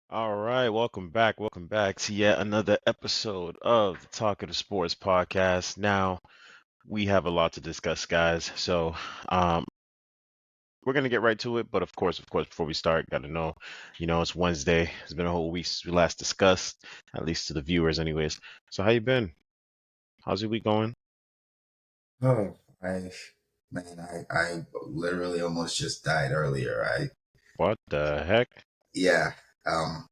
All right, welcome back. Welcome back to yet another episode of the Talkative Sports podcast. Now, we have a lot to discuss, guys. So, um, we're gonna get right to it. But of course, before we start, gotta know, it's Wednesday. It's been a whole week since we last discussed, at least to the viewers, anyways. So, how you been? How's your week going? Oh, I, I literally almost just died earlier. What the heck? Yeah. Um,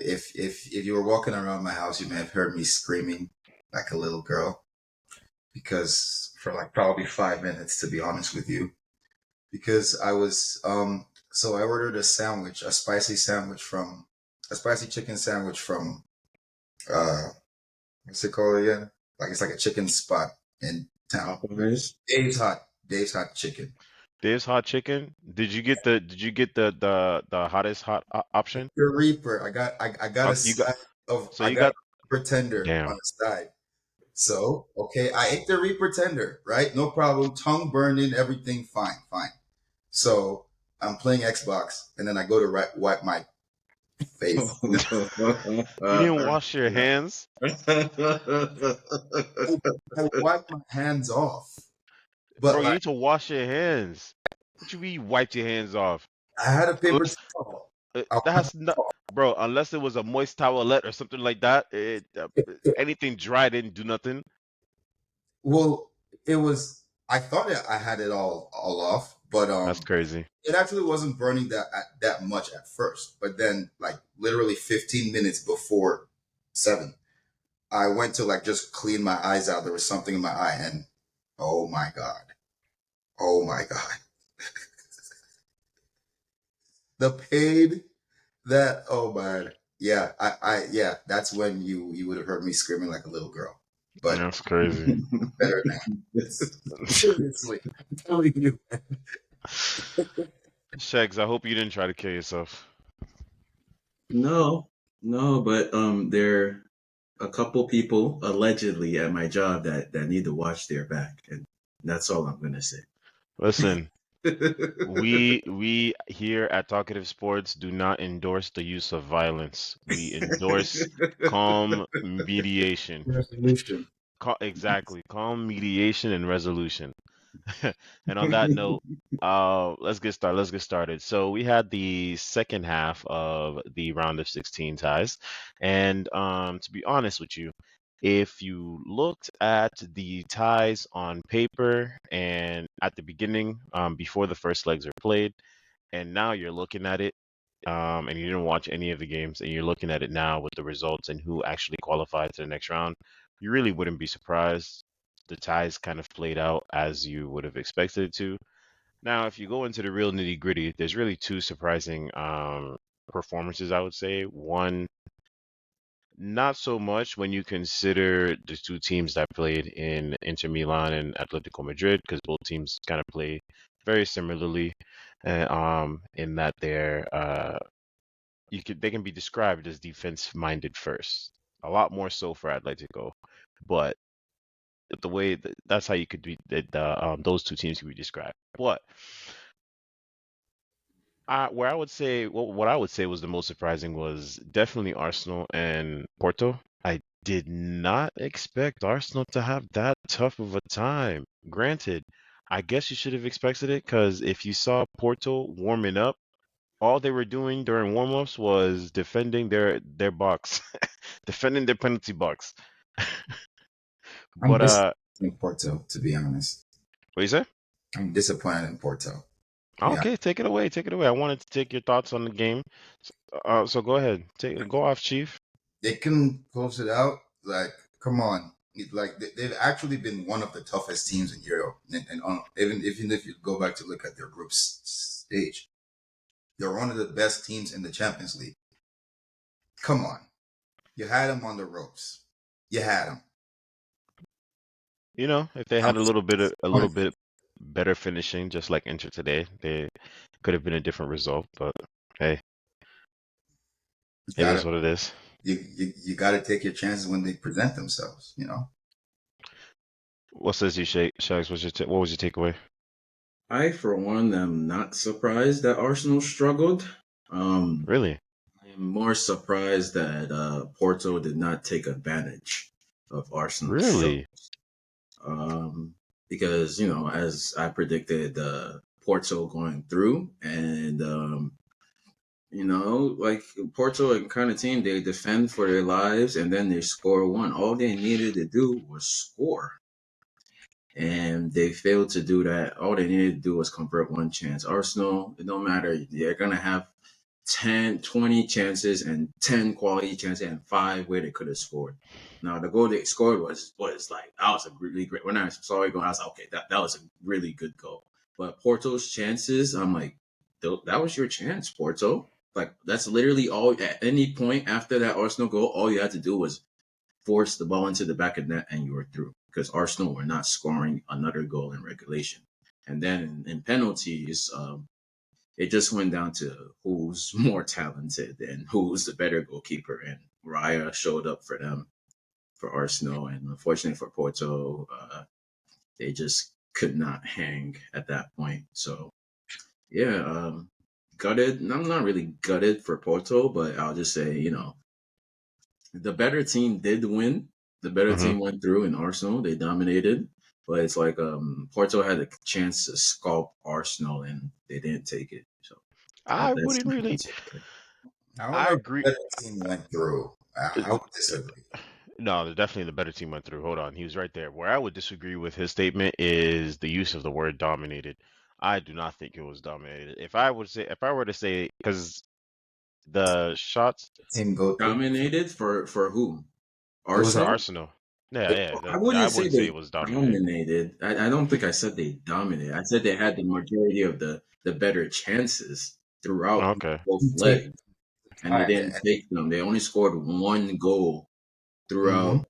if you were walking around my house, you may have heard me screaming like a little girl because for like probably 5 minutes, to be honest with you, because so I ordered a spicy chicken sandwich from, uh, what's it called again? Like it's like a chicken spot in town. Popeyes. Dave's Hot Chicken. Dave's hot chicken. Did you get the hottest hot option? The Reaper. I got a You got side of so I you got got a pretender on damn. the side. So okay, I ate the Reaper tender, right? No problem. Tongue burning, everything fine, fine. So I'm playing Xbox, and then I go to wipe my face. You didn't wash your hands? I wipe my hands off, Bro, but you like need to wash your hands. What you mean you wiped your hands off? I had a paper Unless, towel. I that wiped has not, bro, unless it was a moist towelette or something like that, it. anything dry didn't do nothing. Well, it was. I thought I had it all off, but That's crazy. it actually wasn't burning that much at first, but then like literally 15 minutes before 7, I went to like just clean my eyes out. There was something in my eye, and oh my god, oh my god, the pain that oh man, yeah, yeah, that's when you would have heard me screaming like a little girl, but That's crazy. better now. Seriously, I'm telling you. Shegs, I hope you didn't try to kill yourself. No, no, but there are a couple people allegedly at my job that need to watch their back, and that's all I'm gonna say. Listen, we here at Talkative Sports do not endorse the use of violence. We endorse calm mediation. Resolution. Exactly, calm mediation and resolution. And on that note, let's get started. Let's get started. So we had the second half of the round of 16 ties, and to be honest with you, if you looked at the ties on paper and at the beginning, before the first legs are played, and now you're looking at it, and you didn't watch any of the games, and you're looking at it now with the results and who actually qualified to the next round, you really wouldn't be surprised. The ties kind of played out as you would have expected it to. Now, if you go into the real nitty gritty, there's really two surprising performances, I would say. One, not so much when you consider the two teams that played in Inter Milan and Atletico Madrid, because both teams kind of play very similarly, in that they can be described as defense minded first, a lot more so for Atletico, but the way that's how you could be those two teams could be described. But where I would say what I would say was the most surprising was definitely Arsenal and Porto. I did not expect Arsenal to have that tough of a time. Granted, I guess you should have expected it because if you saw Porto warming up, all they were doing during warm-ups was defending their box, defending their penalty box. I'm But disappointed in Porto, to be honest. what you say? I'm disappointed in Porto. Yeah, Okay, take it away. Take it away. I wanted to take your thoughts on the game. So go ahead. Go off, Chief. they can close it out. Like, come on. Like they've actually been one of the toughest teams in Europe, and even if you go back to look at their group stage, they're one of the best teams in the Champions League. Come on, you had them on the ropes. You had them. If they I'm had a little disappointed. bit better finishing, just like Inter today, they could have been a different result. But hey, You it is gotta what it is. you gotta take your chances when they present themselves. You know. What says you, Shags? What was your takeaway? I, for one, am not surprised that Arsenal struggled. Um, Really? I'm more surprised that Porto did not take advantage of Arsenal's Really? struggles. Because, as I predicted, Porto going through, and like Porto, a kind of team, they defend for their lives and then they score one. All they needed to do was score. And they failed to do that. All they needed to do was convert one chance. Arsenal, it don't matter. They're going to have 10, 20 chances and 10 quality chances and 5 where they could have scored. Now, the goal they scored was like, that was a really great. When I saw it go, I was like, okay, that was a really good goal. But Porto's chances, I'm like, that was your chance, Porto. Like, that's literally all. At any point after that Arsenal goal, all you had to do was force the ball into the back of net and you were through, because Arsenal were not scoring another goal in regulation. And then in penalties, it just went down to who's more talented and who's the better goalkeeper. And Raya showed up for them, for Arsenal. And unfortunately for Porto, they just could not hang at that point. So, yeah, gutted. I'm not really gutted for Porto, but I'll just say, the better team did win. The better Hmm. team went through in Arsenal. They dominated. But it's like Porto had a chance to sculpt Arsenal and they didn't take it. So I that's wouldn't my really. answer. I don't I know if agree. the better team went through. I would disagree. No, definitely the better team went through. Hold on, he was right there. Where I would disagree with his statement is the use of the word dominated. I do not think it was dominated. If I were to say, because the shots Team go through. Dominated for who? It was for a, Arsenal? Arsenal, yeah, it, yeah, I I wouldn't say wouldn't say they it was dominated. dominated. I don't think I said they dominated. I said they had the majority of the better chances throughout Okay. both take legs, and they time. didn't take them. They only scored one goal Mm-hmm. throughout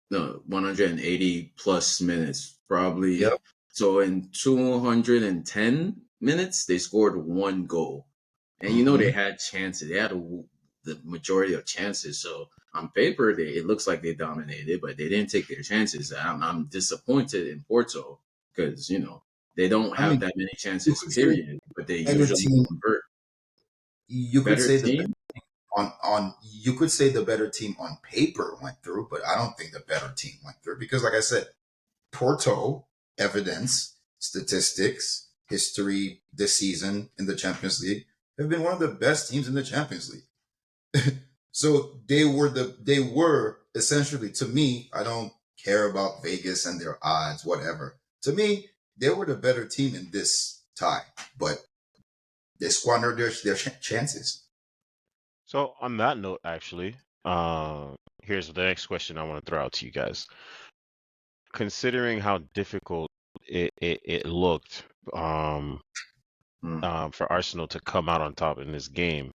the 180 plus minutes, probably. Yep. So in 210 minutes, they scored one goal, and they Mm-hmm. had chances. They had the majority of chances. So on paper, it looks like they dominated, but they didn't take their chances. I'm disappointed in Porto because they don't I have mean, that many you chances, could say period. But they better usually team. convert. You could Better say the team. on you could say the better team on paper went through, but I don't think the better team went through because, like I said, Porto evidence, statistics, history this season in the Champions League have been one of the best teams in the Champions League. So they were essentially, to me, I don't care about Vegas and their odds, whatever. To me, they were the better team in this tie, but they squandered their chances. So on that note, actually, here's the next question I want to throw out to you guys. Considering how difficult it looked, um, Mm. for Arsenal to come out on top in this game,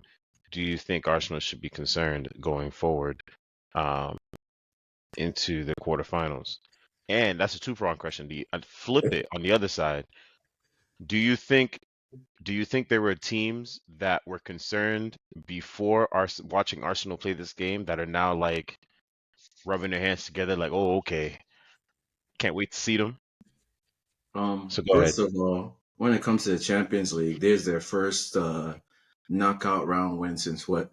do you think Arsenal should be concerned going forward, um, into the quarterfinals? And that's a two-pronged question. I'd flip it on the other side. Do you think there were teams that were concerned before watching Arsenal play this game that are now like rubbing their hands together, like, oh, okay, can't wait to see them? So go ahead. First of all, when it comes to the Champions League, there's their first knockout round win since what,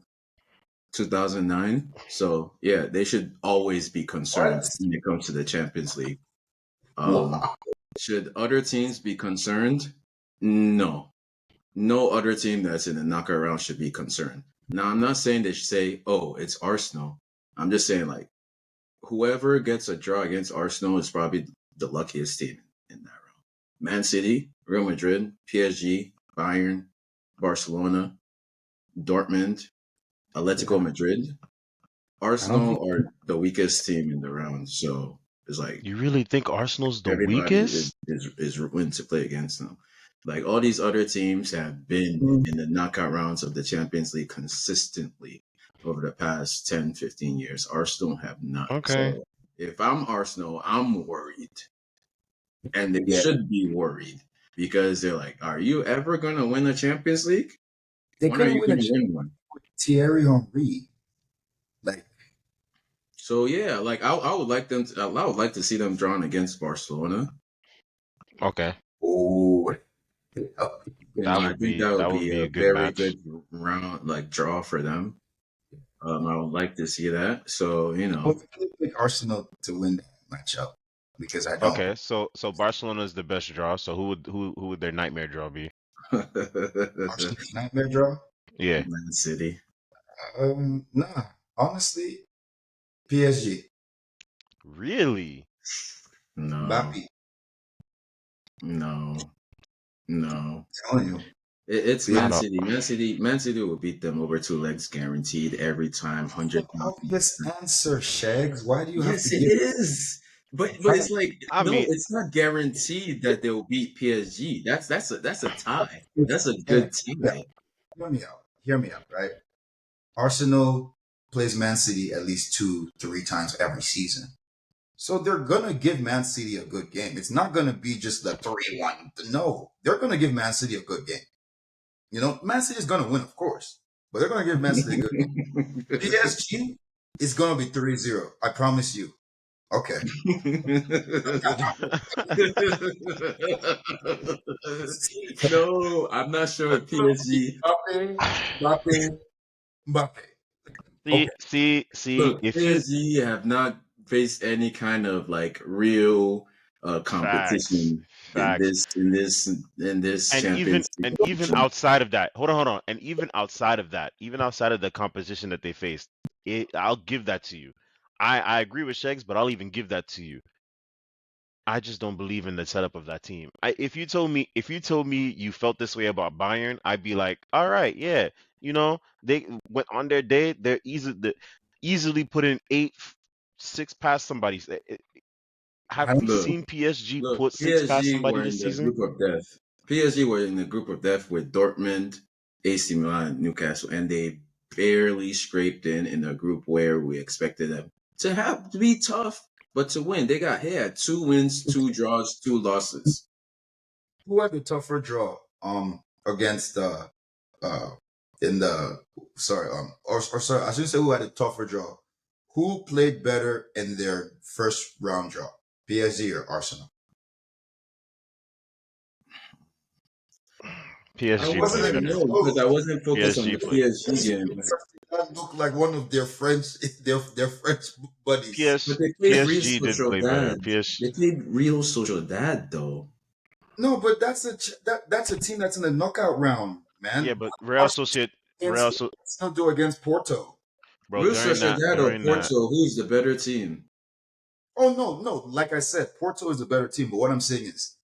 2009. So yeah, they should always be concerned What? when it comes to the Champions League. Um, Wow. should other teams be concerned? No, no other team that's in the knockout round should be concerned. Now, I'm not saying they should say, "Oh, it's Arsenal." I'm just saying like whoever gets a draw against Arsenal is probably the luckiest team in that round. Man City, Real Madrid, PSG, Bayern, Barcelona, Dortmund, Atletico Yeah. Madrid. I don't think. Arsenal are the weakest team in the round, so it's like You really think Arsenal's the everybody weakest? is willing to play against them. Like all these other teams have been in the knockout rounds of the Champions League consistently over the past 10, 15 years. Arsenal have not. Okay. So if I'm Arsenal, I'm worried. And they Yeah, should be worried because they're like, are you ever going to win a Champions League? they When are couldn't you win a going to chip win one? with Thierry Henry. Like, So yeah, like I would like them. I would like to see them drawn against Barcelona. Okay. oh, I think that would that would be be a a good very match. good round, like draw for them. I would like to see that. So But I pick Arsenal to win that matchup because I don't. Okay, so Barcelona is the best draw. So who would their nightmare draw be? Arsenal's nightmare draw. Yeah, Man City. Nah. Honestly, PSG. really? No, Mbappe. no, no. Telling you. It's I Man PSG. don't. City. Man City will beat them over two legs guaranteed every time, That's an 100,000. obvious answer, Shags. Why do you have to Yes, it give? is. But Trying it's like I no, mean, it's not guaranteed that they'll beat PSG. That's a tie. That's a Yeah, good yeah. tie. Hear me out. Hear me out. Right. Arsenal plays Man City at least 2, 3 times every season. So they're gonna give Man City a good game. It's not gonna be just the 3-1. No, they're gonna give Man City a good game. Man City is gonna win, of course, but they're gonna give Man City a good game. PSG is gonna be 3-0. I promise you. Okay. No, I'm not sure if PSG. Mbappe, Mbappe, Mbappe. Okay. see, Look, if you PSG have not faced any kind of like real facts, competition in facts, this and even Champions and League. even outside of that, hold on, and even outside of that, even outside of the composition that they faced, I'll give that to you. I agree with Shegs, but I'll even give that to you. I just don't believe in the setup of that team. If you told me you felt this way about Bayern, I'd be like, all right, yeah, they went on their day, they're easily put in 6 past somebody. Have I we don't Look, seen PSG look, put 6 past PSG somebody were in this the season? group of death. PSG were in the group of death with Dortmund, AC Milan, Newcastle, and they barely scraped in a group where we expected them to be tough, but to win. They had 2 wins, 2 draws, 2 losses. who had the tougher draw against uh in the sorry or sorry I shouldn't say who had a tougher draw. Who played better in their first round draw? PSG or Arsenal? It I PSG wasn't played wouldn't even better. know because I close. wasn't focused on PSG the played. PSG game. That looked like one of their French their French buddies. But PS they played Real PSG did play better. Sociedad. PS They played Real Sociedad though. No, but that's a team that's in the knockout round, yeah, man. but Real What so Arsenal do against Porto? bro Real during that Sociedad or during that Porto, who's the better team? Oh no. Like I said, Porto is a better team. But what I'm saying is,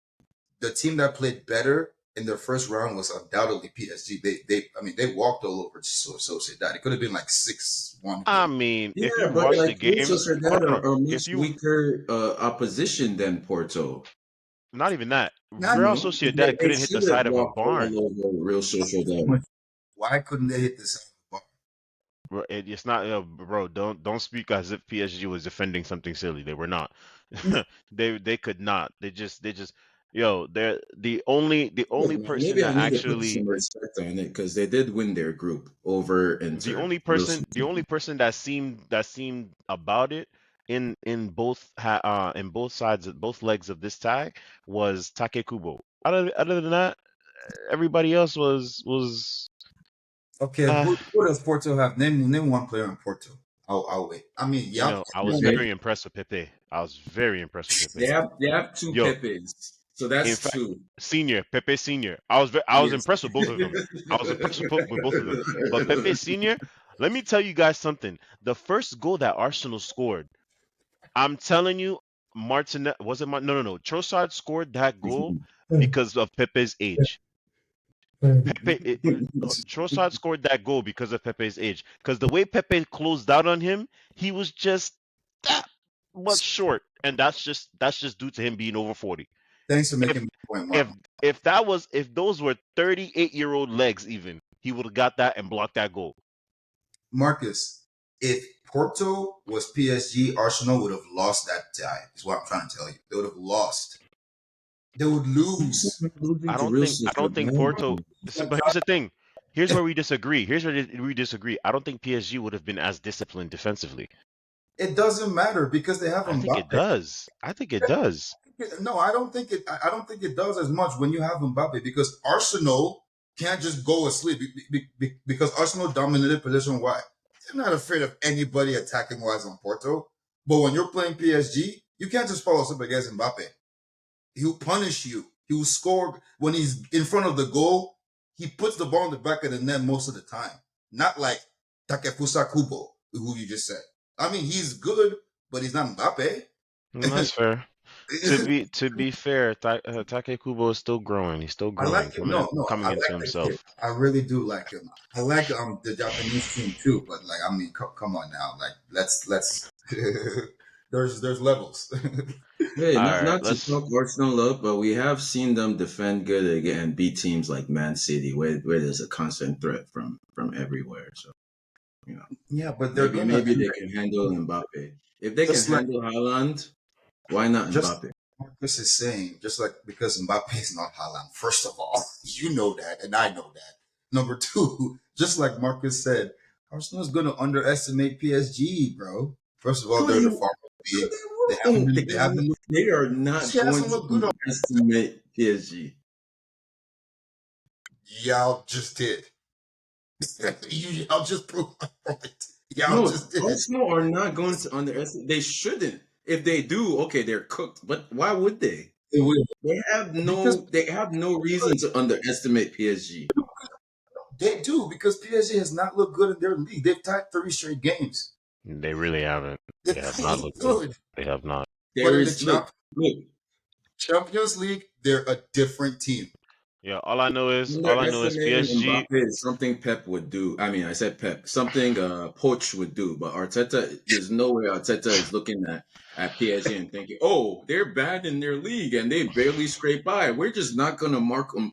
the team that played better in their first round was undoubtedly PSG. They walked all over Sociedad. It could have been like 6-1. I mean, if Yeah, you but watch the like Real games, hold Sociedad on, hold on. are If much you weaker opposition than Porto. not even that, Not Real No, Sociedad they couldn't hit the should have side of a walked barn. all over Real Sociedad. Why couldn't they hit the same bar? Bro, it's not, bro. Don't speak as if PSG was defending something silly. They were not. They could not. They're the only Look, man, person maybe I that need to put actually some respect on it because they did win their group over the Inter. only Real person the only Sociedad. person that seemed about it in both sides both legs of this tag was Take Kubo. Other than that, everybody else was Okay, uh who does Porto have? Name one player in Porto. I'll wait. I mean, yeah, I was Pepe. very impressed with Pepe. I was very impressed with They Pepe. have two Yo, Pepes, so in that's fact, two. Pepe Senior. I was Yes. impressed with both of them. I was impressed with both of them. But Pepe Senior, let me tell you guys something. The first goal that Arsenal scored, I'm telling you, Martinez was it? No. Trossard scored that goal because of Pepe's age. Trossard scored that goal because of Pepe's age. Because the way Pepe closed out on him, he was just that much short, and that's just due to him being over 40. Thanks for If making my point, if Mark. if those were 38-year-old legs, even he would have got that and blocked that goal. Marcus, if Porto was PSG, Arsenal would have lost that tie. Is what I'm trying to tell you. They would have lost. They would lose. Losing I to don't Real think I don't think Sociedad. Porto. But here's the thing. Here's where we disagree. Here's where we disagree. I don't think PSG would have been as disciplined defensively. It doesn't matter because they have I think it Mbappe. does. I think it does. No, I don't think it. I don't think it does as much when you have Mbappe because Arsenal can't just go asleep because Arsenal dominated position wide. They're not afraid of anybody attacking wise on Porto. But when you're playing PSG, you can't just follow up against Mbappe. He'll punish you. He will score when he's in front of the goal. He puts the ball in the back of the net most of the time. Not like Takefusa Kubo, who you just said. I mean, he's good, but he's not Mbappe. That's fair. To be fair, Take Kubo is still growing. He's still I growing, like him. No, no, coming I into like the kid. himself. I really do like him. I like the Japanese team too, but like I mean, come on now, like let's. there's levels. Hey, All not right, not to let's. talk Arsenal up, but we have seen them defend good again and beat teams like Man City, where there's a constant threat from everywhere. So you know, Yeah, but they're maybe gonna maybe they can handle Mbappe. If they can just like handle Haaland, why not just Mbappe? Marcus is saying, just like because Mbappe is not Haaland. First of all, you know that, and I know that. Number two, just like Marcus said, Arsenal's gonna underestimate PSG, bro. First of all, No, they're they, the no, farm league. they won't. They haven't looked. They are not PSG going hasn't to looked good. underestimate PSG. Y'all just did. Y'all just proved my point. Y'all No, just did. Arsenal are not going to underestimate. They shouldn't. If they do, okay, they're cooked. But why would they? They will. Because They have no reason to underestimate PSG. they do, because PSG has not looked good in their league. They've tied 3 straight games. They really haven't. They're They have not not looked looked good. good. They have not. But There in the is look, Champions League, they're a different team. Yeah, all I know is underestimating PSG. Mbappe is something Pep would do. I mean, I said Pep, something Poch would do, but Arteta, there's no way Arteta is looking at PSG and thinking, oh, they're bad in their league and they barely scrape by. We're just not gonna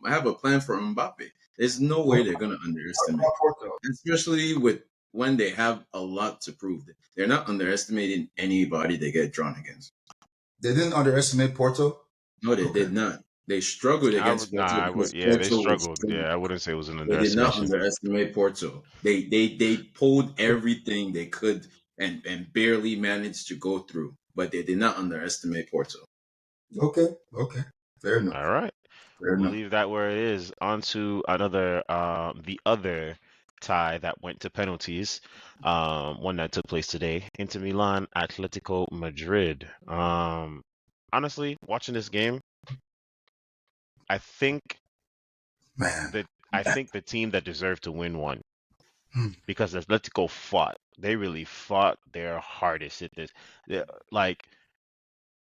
have a plan for Mbappe. There's no way What they're gonna underestimate, about Porto? especially with when they have a lot to prove. They're not underestimating anybody they get drawn against. They didn't underestimate Porto. No, they Okay. did not. They struggled I against would nah. Porto I would. because Yeah, they Porto was struggled. Yeah, I wouldn't say it was an they did not underestimation. underestimate Porto. They pulled everything they could and barely managed to go through, but they did not underestimate Porto. Okay. Okay. Fair enough. All right. Fair We'll enough. leave that where it is. On to another, the other tie that went to penalties. One that took place today. Inter Milan, Atletico Madrid. Honestly, watching this game, I think Man. that I think the team that deserved to win won Hmm. because Atletico fought. They really fought their hardest at this. Like,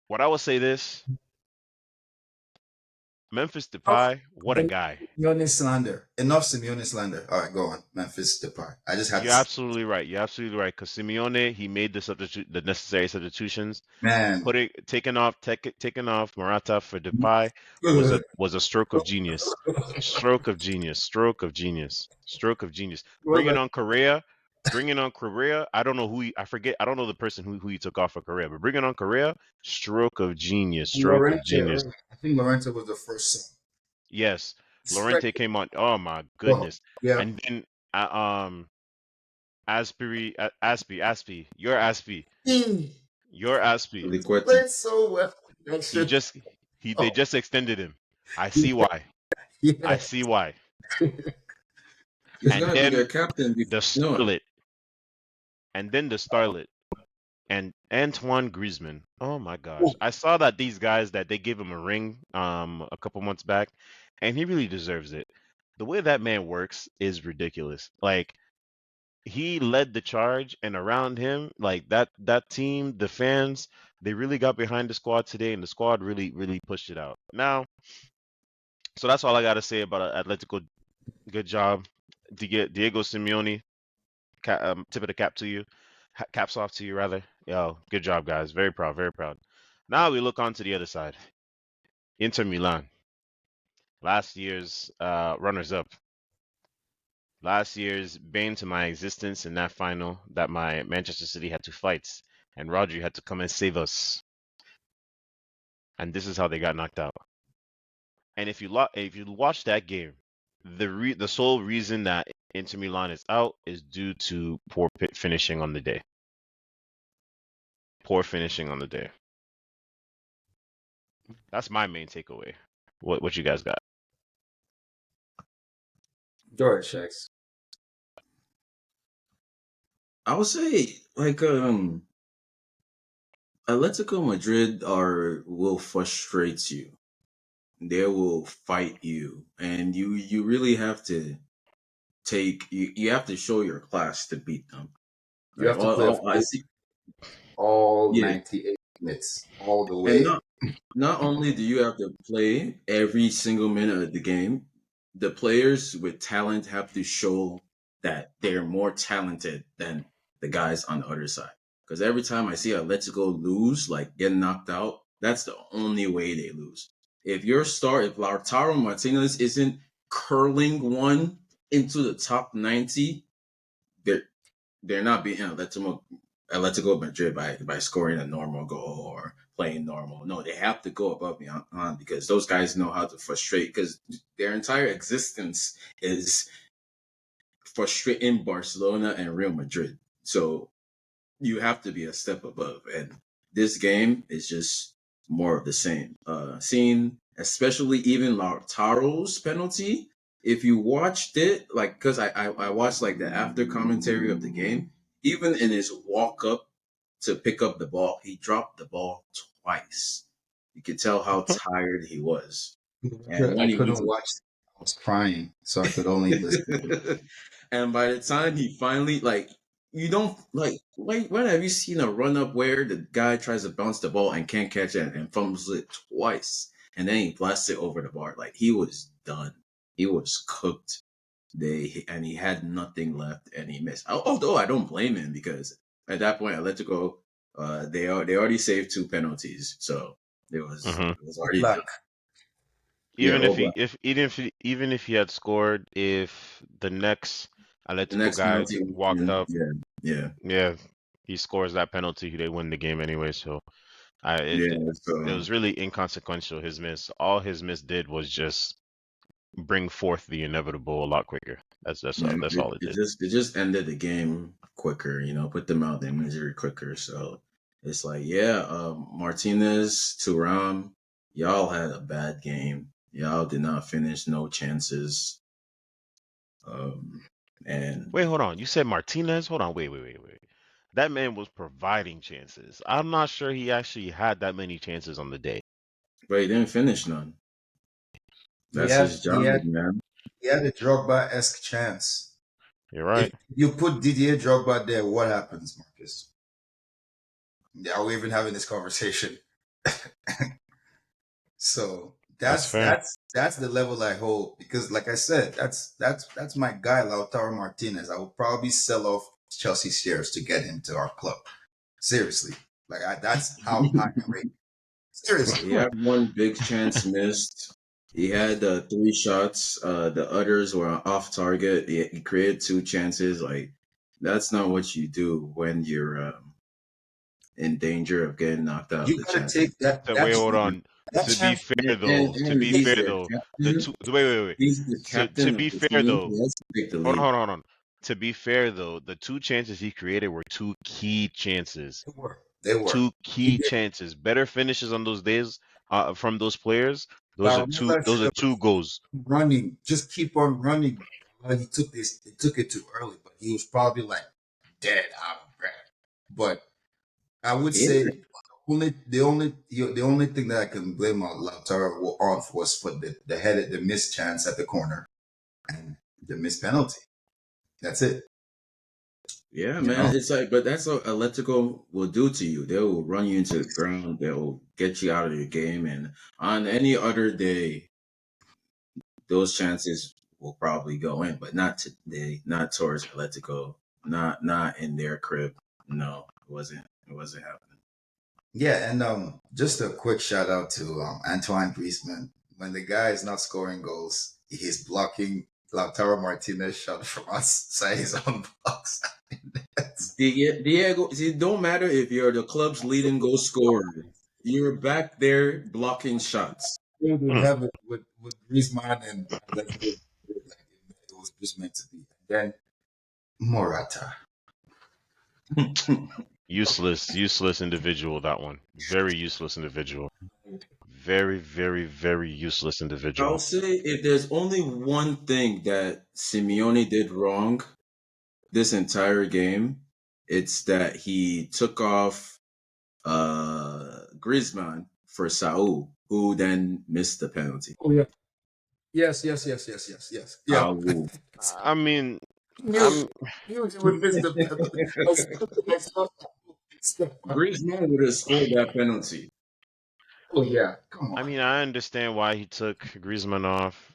what I would say this, Memphis Enough. Depay, what a guy. Simeone slander. Enough Simeone slander. All right, go on. Memphis Depay. I just had to You're say, absolutely right. You're absolutely right. Because Simeone, he made the necessary substitutions. man. Taking off Morata for Depay was a stroke of genius. Stroke of genius. Stroke of genius. Stroke of genius. Well, like, Bringing on Correa. I don't know I forget. I don't know the person who he took off for Correa, but bringing on Correa, stroke of genius. Stroke of Lorente, genius. I think Lorente was the first song. Yes, Strike. Lorente came on. Oh my Oh, goodness. yeah. And then Aspie, your Aspie, He your Aspie. Liquidity. played so well. That He shit. just they Oh, just extended him. I yeah. see why. I Yeah. see why. He's And gonna be their then captain. the No, starlet, and then the starlet, and Antoine Griezmann. Oh my gosh. I saw that these guys that they gave him a ring a couple months back, and he really deserves it. The way that man works is ridiculous. Like he led the charge and around him, like that team, the fans, they really got behind the squad today and the squad really pushed it out. Now, so that's all I got to say about Atletico. Good job. Diego Simeone, tip of the cap to you. Caps off to you, rather. Yo, good job, guys. Very proud, very proud. Now we look on to the other side. Inter Milan, last year's runners up. Last year's bane to my existence in that final that my Manchester City had to fight, and Rodri had to come and save us. And this is how they got knocked out. And if you watch that game, the sole reason that Inter Milan is out is due to poor finishing on the day. Poor finishing on the day. That's my main takeaway. What you guys got? George checks. I would say like Atletico Madrid will frustrate you. They will fight you, and you really have to you have to show your class to beat them. You Like have to play a I full see, all yeah, 98 minutes all the and way. not only do you have to play every single minute of the game, the players with talent have to show that they're more talented than the guys on the other side. Because every time I see Atletico lose, like get knocked out, that's the only way they lose. If Lautaro Martinez isn't curling one into the top 90, they're they're not beating Atletico Madrid by scoring a normal goal or playing normal. No, they have to go above beyond because those guys know how to frustrate because their entire existence is frustrating Barcelona and Real Madrid. So you have to be a step above. And this game is just more of the same. Seeing especially even Lautaro's penalty. If you watched it, like, because I watched like the after commentary of the game, even in his walk up to pick up the ball, he dropped the ball twice. You could tell how tired he was. And I when he went couldn't watch. I was crying, so I could only listen to it. and by the time he finally like you don't like wait when have you seen a run up where the guy tries to bounce the ball and can't catch it and fumbles it twice and then he blasts it over the bar like he was done. He was cooked. He had nothing left and he missed. Although I don't blame him because at that point Atletico they already saved two penalties. So Hmm. it was already Black. done. Yeah, all black. Even if he had scored, if the next The Atletico next guy penalty walked up, yeah. Yeah. yeah, he scores that penalty, they win the game anyway. So Yeah. it So was really inconsequential. All his miss did was just bring forth the inevitable a lot quicker. yeah, That's all it did. it just ended the game quicker, put them out their misery quicker. So it's like, yeah, Martinez, Turam, y'all had a bad game. Y'all did not finish, no chances. Um, and Wait, hold on. You said Martinez? Hold on. Wait. That man was providing chances. I'm not sure he actually had that many chances on the day. but he didn't finish none. He That's had his he job, had man. he had a Drogba-esque chance. You're If right. you put Didier Drogba there, what happens, Marcus? Are we even having this conversation? So That's fair. that's the level I hold because, like I said, that's my guy Lautaro Martinez. I would probably sell off Chelsea shares to get him to our club. Seriously, that's how high I rate. Seriously, He had one big chance missed. He had three shots. The others were off target. He created two chances. Like that's not what you do when you're in danger of getting knocked out of you the gotta Champions take that So that wait, ch- hold on. that To be chance. fair though, to And be he's fair their though, the captain. two wait. He's the To captain of be the fair team. though, He has to take the hold on, lead. To be fair though, the two chances he created were two key chances. They were. Two He key did. chances. Better finishes on those days from those players. Barella Those should are have two goals. running. Just keep on running. He took this. He took it too early, but he was probably like dead out of breath. But I would Yeah, say the only thing that I can blame on Lautaro on was for the missed chance at the corner and the missed penalty. That's it. yeah, You man. know. It's like, but that's what Atletico will do to you. They will run you into the ground. They will get you out of the game. And on any other day, those chances will probably go in, but not today, not towards Atletico, not in their crib. No, it wasn't happening. Yeah, and just a quick shout out to Antoine Griezmann. When the guy is not scoring goals, he's blocking Lautaro Martinez shot from outside his own box. Diego, it don't matter if you're the club's leading goal scorer. You're back there blocking shots. Filled in Mm. heaven with Griezmann and Atletico. Like it was just meant to be. Then Morata. Useless individual, that one. Very useless individual. very, very, very useless I'll individual. say if there's only one thing that Simeone did wrong this entire game, it's that he took off Griezmann for Saul, who then missed the penalty. Oh yeah. Yes. Yeah. Saul. I mean, Knew I'm knew he would miss the penalty. I saw that. Griezmann would have scored that penalty. Oh yeah. Come I on. mean, I understand why he took Griezmann off.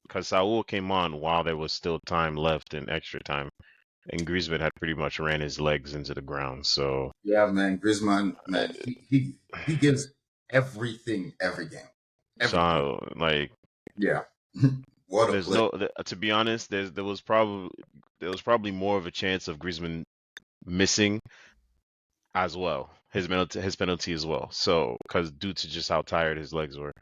Because Saul came on while there was still time left in extra time, and Griezmann had pretty much ran his legs into the ground. So, Yeah, man. Griezmann, man, he gives everything every game. Everything. like, Yeah. What a there's play. no. To be honest, there was probably more of a chance of Griezmann missing as well. His penalty as well. So, because due to just how tired his legs were.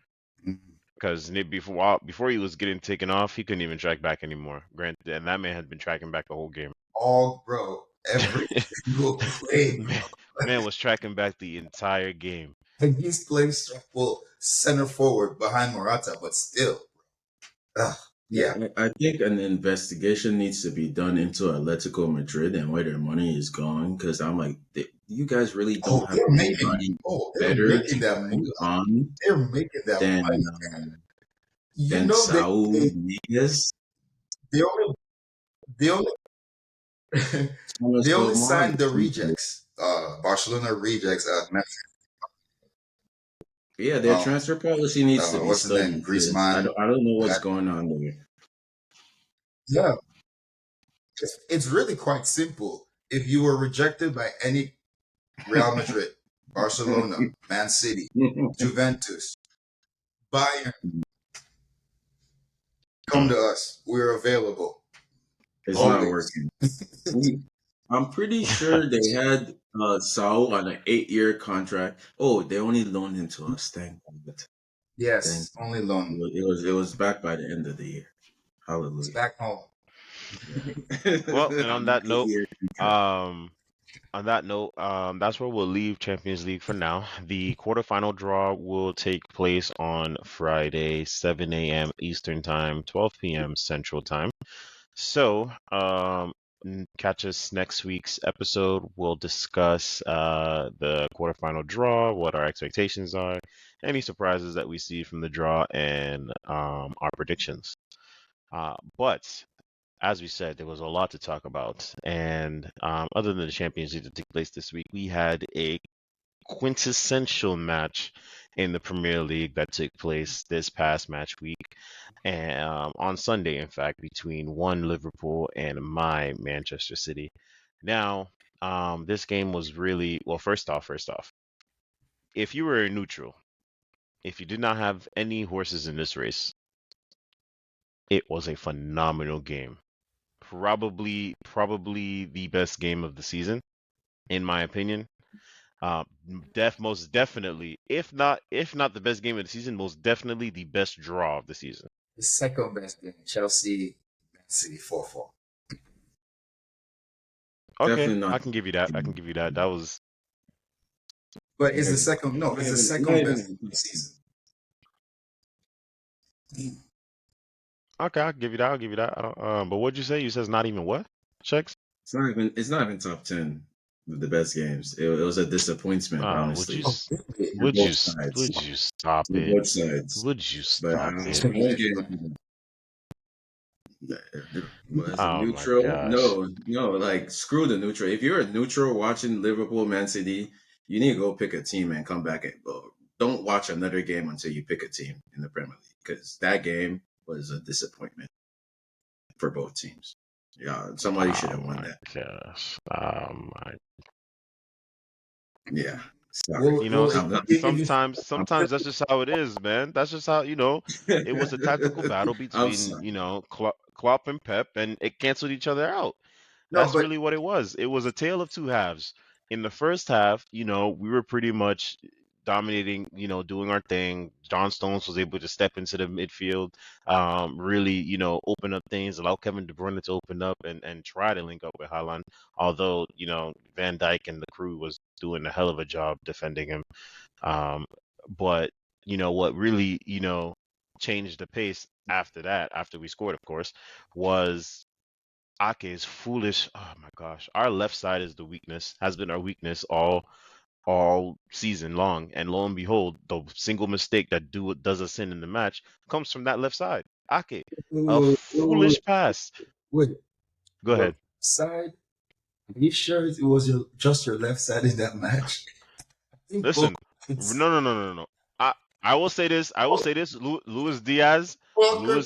Mhm. Because before he was getting taken off, he couldn't even track back anymore. Granted, and that man had been tracking back the whole game. All bro. Every single play, man, man was tracking back the entire game. and he's playing well center forward behind Morata, but still. Yeah. I think an investigation needs to be done into Atletico Madrid and where their money is going. Because I'm like, you guys really Oh, don't have they're making. anybody Oh, they're better making to that bring money. on They're making that than money. You know Saul Niguez. they only they only they only signed the rejects. Barcelona rejects. Yeah, their transfer policy needs to be What's his name? studied. 'Cause I Griezmann. don't know what's going on there. Yeah, it's really quite simple. If you were rejected by any Real Madrid, Barcelona, Man City, Juventus, Bayern, come to us. We're available. It's Always. not working. I'm pretty sure they had Saul on an 8-year contract. Oh, they only loaned him to us. Thank God. Yes, only loan. It was back by the end of the year. It's Hallelujah. back home. Well, and on that note, 8-year contract. that's where we'll leave Champions League for now. The quarterfinal draw will take place on Friday, 7 a.m. Eastern Time, 12 p.m. Central Time. So, catch us next week's episode. We'll discuss the quarterfinal draw, what our expectations are, any surprises that we see from the draw, and our predictions. But as we said, there was a lot to talk about. And other than the Champions League that took place this week, we had a quintessential match in the Premier League that took place this past match week, and on Sunday, in fact, between one Liverpool and my Manchester City. Now, this game was really well. First off, if you were a neutral, if you did not have any horses in this race, it was a phenomenal game. Probably the best game of the season, in my opinion. Most definitely, if not the best game of the season, most definitely the best draw of the season. The second best game, Chelsea, Man City 4-4. Okay, Definitely not. I can give you that. I can give you that. That was But it's the second. No, it's the second best game of the season. okay. I'll give you that. I'll give you that. I don't, but what'd you say? You said it's not even what? Checks? It's not even top 10 of the best games. It was a disappointment, Would honestly. you On would both you sides. would you stop On it? both sides. Would you But stop it? one game as a Oh my neutral, gosh. no, like screw the neutral. If you're a neutral watching Liverpool, Man City, you need to go pick a team and come back and don't watch another game until you pick a team in the Premier League because that game was a disappointment for both teams. Yeah, somebody should have won that. Gosh. Oh my. Yeah, sorry. You know, Well, sometimes that's just how it is, man. That's just how, it was a tactical battle I'm between, sorry. Klopp and Pep, and it canceled each other out. no, That's but really what it was. It was a tale of two halves. In the first half, we were pretty much dominating, doing our thing. John Stones was able to step into the midfield, really, open up things, allow Kevin De Bruyne to open up and try to link up with Haaland. Although, Van Dijk and the crew was doing a hell of a job defending him. Um, But what really changed the pace after that, after we scored, of course, was Ake's foolish. Oh my gosh, our left side is the weakness. Has been our weakness all season long, and lo and behold, the single mistake that does us in the match comes from that left side. Ake, a Wait, wait, foolish pass. wait. Go Your ahead. side? Are you sure it was just your left side in that match? I think both. Listen, no, It's no, no, no, no, no. I will say this. I will say this. Luis Diaz, Walker.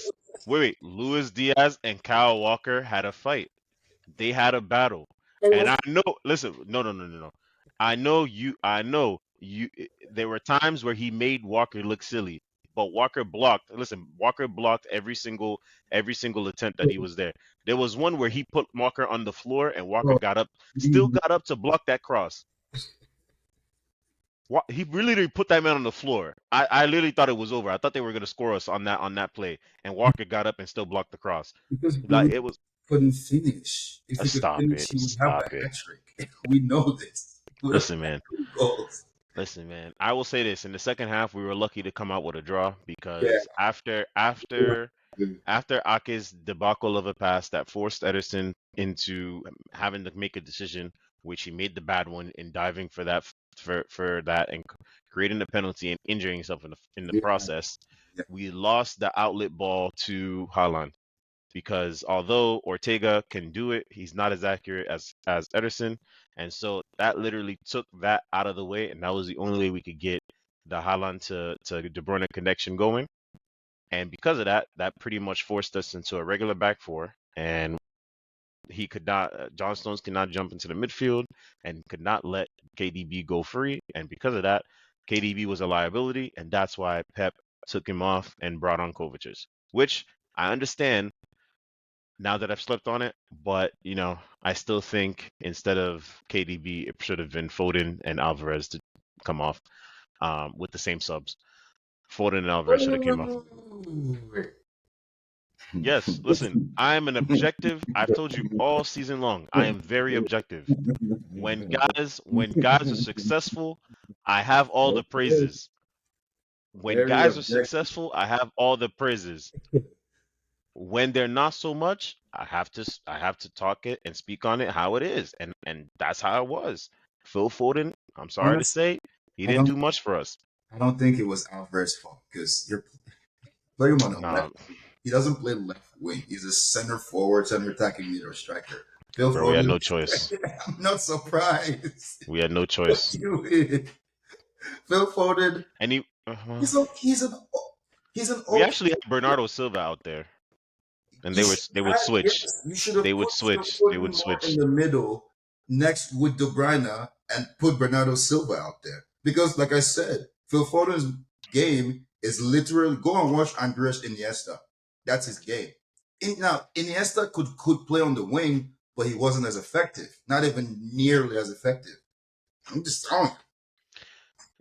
Luis, Luis Diaz and Kyle Walker had a fight. They had a battle. And I know, listen, no, no, no, no, no. I know you, there were times where he made Walker look silly, but Walker blocked, listen, Walker blocked every single attempt that he was there. There was one where he put Walker on the floor and Walker Bro, still got up to block that cross. He really did put that man on the floor. I literally thought it was over. I thought they were gonna score us on that play, and Walker got up and still blocked the cross. because Like Billy it was. couldn't finish. If he could Stop finish, it. he would have a Stop it. hat trick. We know this. He would have Listen, man. 2 goals. Listen, man. I will say this: in the second half, we were lucky to come out with a draw Yeah. because after Ake's debacle of a pass that forced Ederson into having to make a decision, which he made the bad one in diving for that and creating a penalty and injuring himself in the Yeah. process, Yeah. we lost the outlet ball to Haaland because although Ortega can do it, he's not as accurate as Ederson, and so that literally took that out of the way, and that was the only way we could get the Haaland to De Bruyne connection going. And because of that, that pretty much forced us into a regular back four, and he could not, John Stones could not jump into the midfield and could not let KDB go free, and because of that, KDB was a liability, and that's why Pep took him off and brought on Kovacic, which I understand now that I've slept on it, but I still think instead of KDB, it should have been Foden and Alvarez to come off with the same subs. Foden and Alvarez should have came off. Yes, listen, I am an objective. I've told you all season long. I am very objective. When guys are successful, I have all the praises. When Very guys are objective. successful, I have all the praises. When they're not so much, I have to talk it and speak on it how it is, and that's how it was. Phil Foden, I'm sorry to Honestly, say, he I didn't don't. do much for us. I don't think it was Alvarez's fault because you're playing him on the Nah, left. He doesn't play left wing. He's a center forward, center attacking mid or striker. Phil bro, we had Foden. no choice. I'm not surprised. We had no What choice. you did. Phil Foden. And He's a, he's an we okay. actually had Bernardo Silva out there, and they would switch. Yes, you should They have would put switch. They him would more in switch. the middle next with De Bruyne and put Bernardo Silva out there. Because, like I said, Phil Foden's game is literally go and watch Andres Iniesta. That's his game. Now, Iniesta could play on the wing, but he wasn't as effective. Not even nearly as effective. I'm just telling you.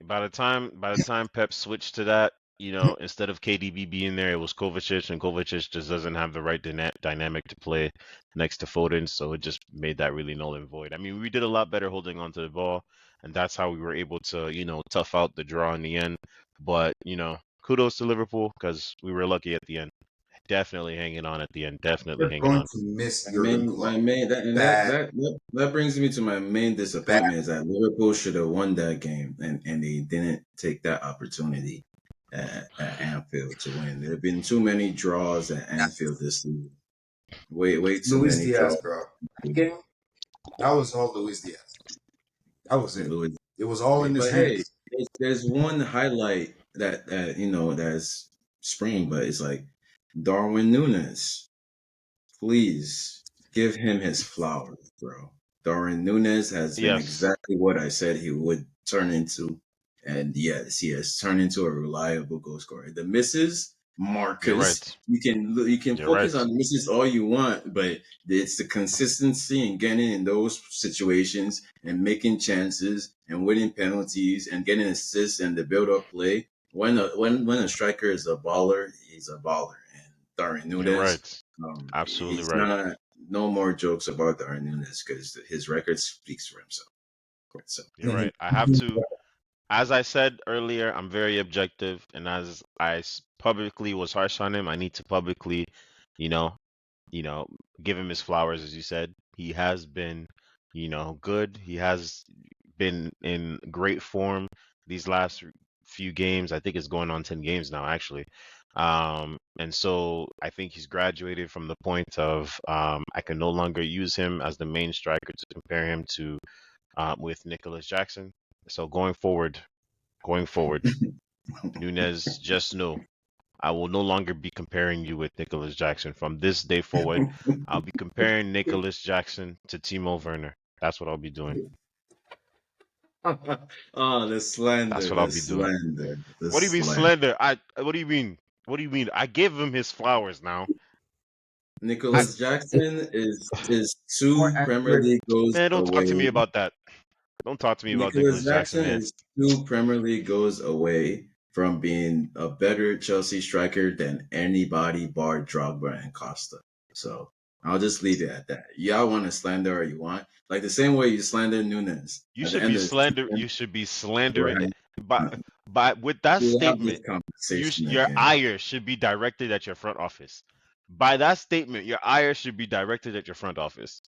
By the time Pep switched to that, instead of KDB being there, it was Kovacic, and Kovacic just doesn't have the right dynamic to play next to Foden, so it just made that really null and void. I mean, we did a lot better holding on to the ball, and that's how we were able to, tough out the draw in the end. But, kudos to Liverpool because we were lucky at the end. Definitely hanging on at the end. Definitely You're hanging going on. to miss My Jurgen main, my Klopp. main, that, and that, Bad, that, that, that brings me to my main bad. disappointment is that Liverpool should have won that game, and they didn't take that opportunity at Anfield to win. There have been too many draws at Anfield this season. Way too Luis many Diaz, draws. bro. That game, that was all Luis Diaz. That was it. Louis. It was all in his But hey, hands. there's one highlight that's spring, but it's like Darwin Nunes. Please give him his flowers, bro. Darwin Nunes has been Yes, exactly what I said he would turn into. And yes, he has turned into a reliable goal scorer. The misses, you're Marcus, right. you can You're focus right. on the misses all you want, but it's the consistency and getting in those situations and making chances and winning penalties and getting assists and the build up play. When a striker is a baller, he's a baller. And Darwin You're Nunes, right. Absolutely he's right. not. No more jokes about Darwin Nunes because his record speaks for himself. So You're right. I have to. as I said earlier, I'm very objective, and as publicly was harsh on him, I need to publicly, you know, you know, give him his flowers, as you said. He has been, good. He has been in great form these last few games. I think it's going on 10 games now, actually. And so I think he's graduated from the point of I can no longer use him as the main striker to compare him to with Nicholas Jackson. So going forward, Nunez, just know I will no longer be comparing you with Nicholas Jackson. From this day forward, I'll be comparing Nicholas Jackson to Timo Werner. That's what I'll be doing. Oh, the That's slander, what I'll the be doing. slander, the What do you mean slander. slender? What do you mean? What do you mean? I gave him his flowers now. I, Nicholas Jackson is more two Premier accurate. League goals Man, don't talk to me away. about that. Don't talk to me about Nicholas Nicholas Jackson, Jackson man. is two Premier League goals away from being a better Chelsea striker than anybody bar Drogba and Costa. So I'll just leave it at that. Y'all want to slander or you want. Like the same way you slander Nunes You at the should end be of the season, slandering we're by with that we'll have this statement. conversation Your again. ire should be directed at your front office. By that statement, your ire should be directed at your front office.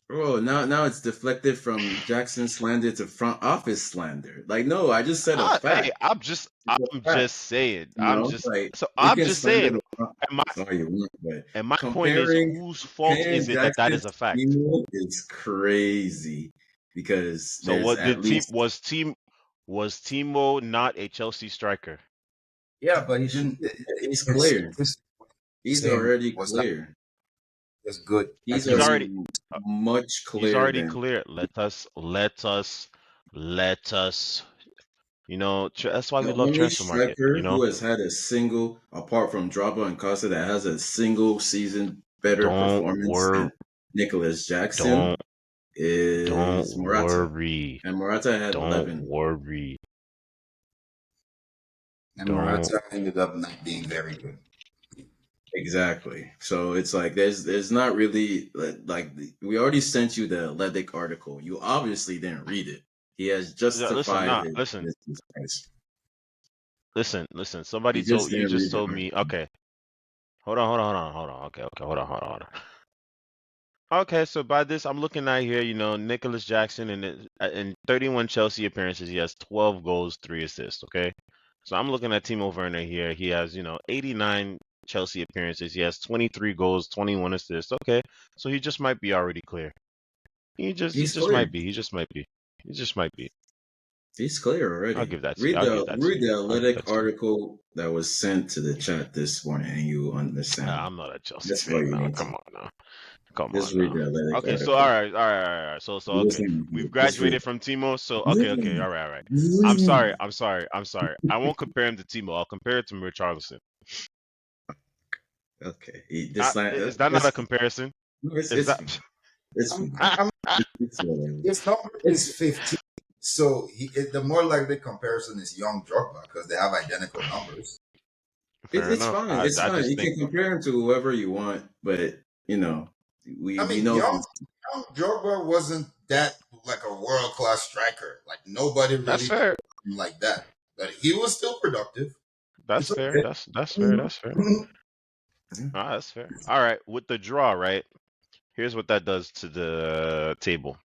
Bro, now it's deflected from Jackson slander to front office slander. Like, no, I just said a Hey, fact. It's a I'm fact. just saying. You know, like you I'm can just slander saying. the front And my office all you want, but and my point is, comparing whose fault comparing is it that that Jackson is to a fact? Timo is crazy because So there's what at did least was Timo not a Chelsea striker? Yeah, but he didn't. he's His clear. He's same already was not clear. as good as He's He's his. already already much he's clearer already than. clear. Let us. That's why we The love only transfer market. striker who has had a single, apart from Drogba and Costa, that has a single season better Don't performance worry. than Nicholas Jackson Don't is don't Morata. worry. And Morata had Don't 11. worry. And Don't. Morata ended up not being very good. Exactly. So it's like there's not really like we already sent you the Athletic article. You obviously didn't read it. He has Listen, justified nah, listen, his price. listen. You Somebody just told you didn't just read the told me. article. Okay, hold on. Okay, hold on. Okay, so by this, I'm looking at here, Nicholas Jackson in 31 Chelsea appearances, he has 12 goals, 3 assists. Okay, so I'm looking at Timo Werner here. He has, 89 Chelsea appearances. He has 23 goals, 21 assists. Okay, so he just might be already clear. He He's just clear. might be. He just might be. He just might be. He's clear I'll already. give that to you. Read I'll give the that to read you. the I'll give that Athletic to you. article that was sent to the chat this morning, and you understand. I'm not a Chelsea That's all fan you now. need to. Come on now. Come on Just read now. the Athletic Okay, so all article. right, all right, all right. So You okay. listen to We've me. Just read graduated from Timo. So okay, it. all right, all right. I'm sorry. I won't compare him to Timo. I'll compare it to Richarlison. Okay. This Is that not a comparison? no, Is it's fine. that It's I'm, fine. I'm, It's whatever. his number is It's 15. So the more likely comparison is young Drogba because they have identical numbers. fair it's enough? fine. It's I fine. just You think can compare him to whoever you want, but you know, I we mean, know young Drogba wasn't that like a world class striker. Like nobody that's really fair. played him like that, but he was still productive. That's It's fair. okay. That's fair. Mhm. That's fair. Mhm. That's fair. All right, with the draw, right? Here's what that does to the table.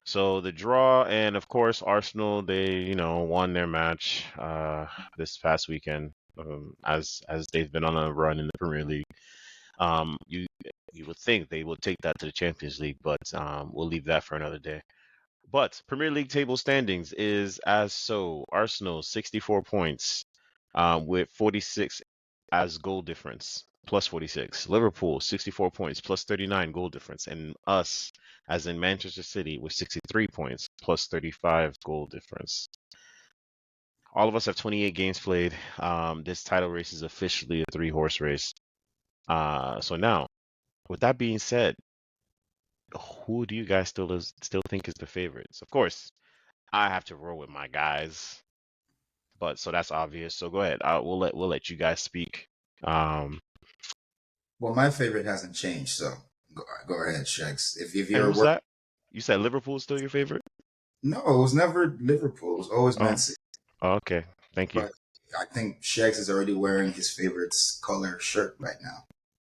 So the draw, and of course Arsenal, they won their match this past weekend, as they've been on a run in the Premier League. You would think they would take that to the Champions League, but we'll leave that for another day. But Premier League table standings is as so: Arsenal 64 points, with 46 as goal difference, plus 46. Liverpool 64 points, plus 39 goal difference, and us, as in Manchester City, with 63 points, plus 35 goal difference. All of us have 28 games played. This title race is officially a three-horse race. So now, with that being said, who do you guys still think is the favorites? Of course, I have to roll with my guys, but so that's obvious. So go ahead. We'll let you guys speak. Um, Well, my favorite hasn't changed, so go ahead, Shex. If and you're who's working, that? You said Liverpool's still your favorite? No, it was never Liverpool. It was always Man Oh, City. okay. Thank you. But I think Shags is already wearing his favorite color shirt right now,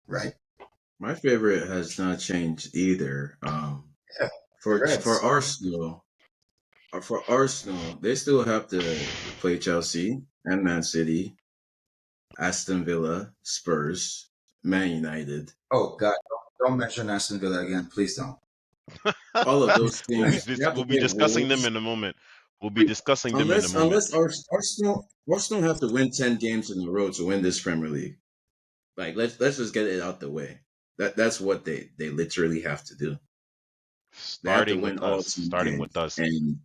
right? My favorite has not changed either. Yeah, For Reds. Arsenal, they still have to play Chelsea and Man City, Aston Villa, Spurs, Man United. Oh God, don't mention Aston Villa again, please don't. All of those teams. They have to We'll be play discussing them Wolves. in a moment. We'll be discussing them in a moment. Unless Arsenal have to win 10 games in a row to win this Premier League. Like let's just get it out the way. That's what they literally have to do. They have to Starting win with all us. 10 games, and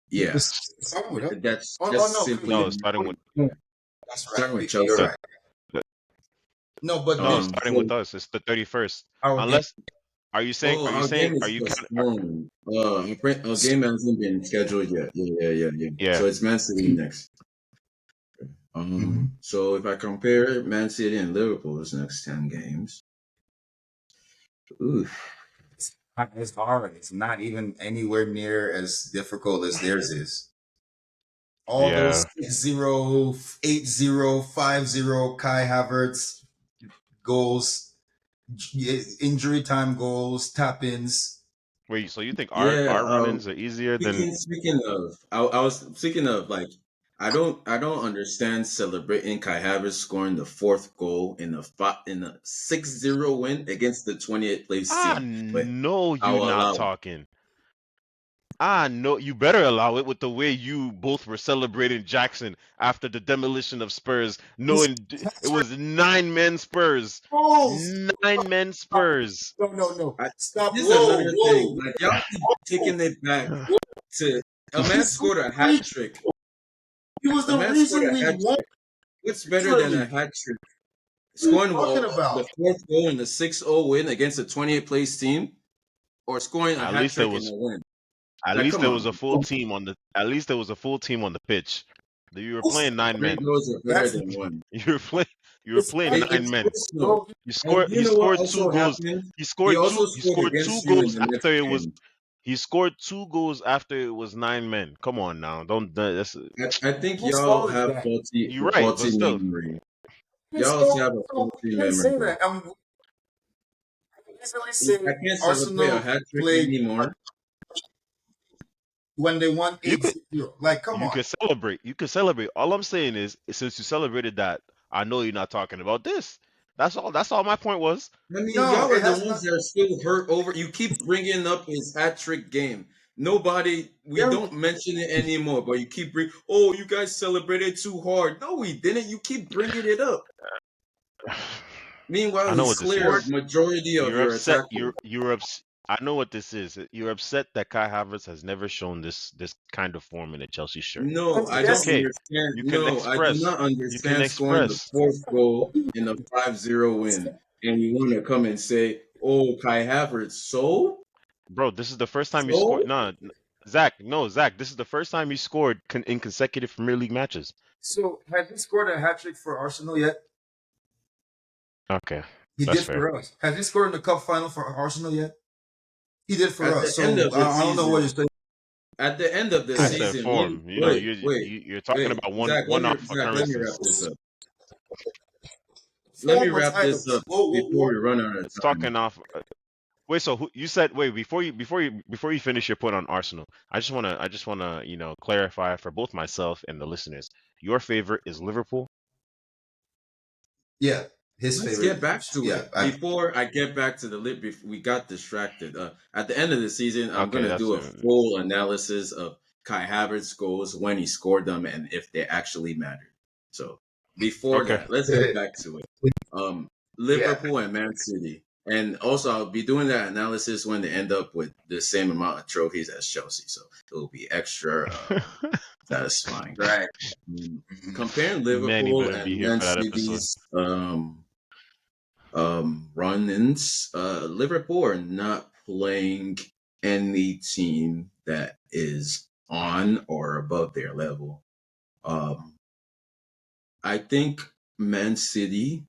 yeah, Starting with us. that's No, simply No, it. starting with that's right. Starting with You're Chelsea. the, right. No, but no, did starting with So us. It's the 31st. our game? Unless are you our game saying are is you kind of postponed. Our game hasn't been scheduled yet. Yeah. yeah. So it's Man City next. Mhm. So if I compare Man City and Liverpool's next 10 games, ooh, It's hard. It's not even anywhere near as difficult as theirs is. All those Yeah. 6-0, 8-0, 5-0 Kai Havertz goals, injury time goals, tap ins. Wait, so you think yeah. our run-ins are easier than Speaking of, I was speaking of like, I don't understand celebrating Kai Havertz scoring the fourth goal in a 6-0 win against the 20th place I team, but know you I'll not allow it. talking. I know you better allow it with the way you both were celebrating Jackson after the demolition of Spurs, These knowing it Patrick was 9 men Spurs. goals. 9 men Spurs. No. I, Stop. Here's Whoa, another thing, whoa. like y'all keep taking it back to a He man scored scored a hat three. trick. He was A the man scored reason a we hat won trick. What's the better Premier than a League. hat trick? What are you Scoring talking about? the fourth goal in the 6-0 win against a 28th place team, or scoring a At hat least there trick in a was win? at Like, least come there was on. a full team on the at least there was a full team on the pitch. You were Who's- playing nine Three men. goals are better That's than one. You were playing you were it's playing not nine It's men. personal. no. And you He know what scored two also goals. happened? He also scored Scored two against you in goals the next after it was game. he scored 2 goals after it was 9 men. Come on now. Don't that's I think Whose y'all fault is have that? you're right, but faulty still. memory. Whose Y'all fault? have a No, faulty we can't say memory. that. I can easily I say can't celebrate a Arsenal hat trick played anymore. when they won You could 8-0. Like, come you on. could celebrate. You could celebrate. All I'm saying is since you celebrated that, I know you're not talking about this. That's all my point was. I mean, No, y'all are it the has ones not. that are still hurt over. You keep bringing up his hat trick game. We There, don't mention it anymore, but you keep oh, you guys celebrated too hard. No, we didn't. You keep bringing it up. I Meanwhile, know he what this cleared is. majority of You're your upset. attack rate. I know what this is. You're upset that Kai Havertz has never shown this kind of form in a Chelsea shirt. No, I It's don't yes, okay. understand. You can No, I do express. not You can understand scoring the express. fourth goal in a 5-0 win. And you want to come and say, oh, Kai Havertz, Bro, this is the first time you scored. So? No, Zach, no, Zach. This is the first time you scored in consecutive Premier League matches. so has he scored a hat trick for Arsenal yet? Okay, He that's did fair. for us. Has he scored in the cup final for Arsenal yet? He did for At the us. end So of the I don't know what you're season, saying. at the end of the I said season, form. You know, wait, wait, you're talking about Zach, one-off Let me occurrences. wrap this up. Let me Former wrap this titles. up Whoa, before whoa. we run out of It's time. talking off. Wait, so you said wait before you finish your point on Arsenal. I just wanna clarify for both myself and the listeners. Your favorite is Liverpool. Yeah, his Let's favorite. get back to Yeah, it. Before I get back to the lip, we got distracted. At the end of the season, I'm Okay, gonna that's do a full analysis of Kai Havertz goals, when he scored them, and if they actually mattered. So before okay. that, let's get back to it. Um, yeah. Liverpool and Man City, and also I'll be doing that analysis when they end up with the same amount of trophies as Chelsea. So it will be extra satisfying. Right. Comparing Manny Liverpool better be and here Man for that episode. City's run-ins. Liverpool are not playing any team that is on or above their level. Um, I think Man City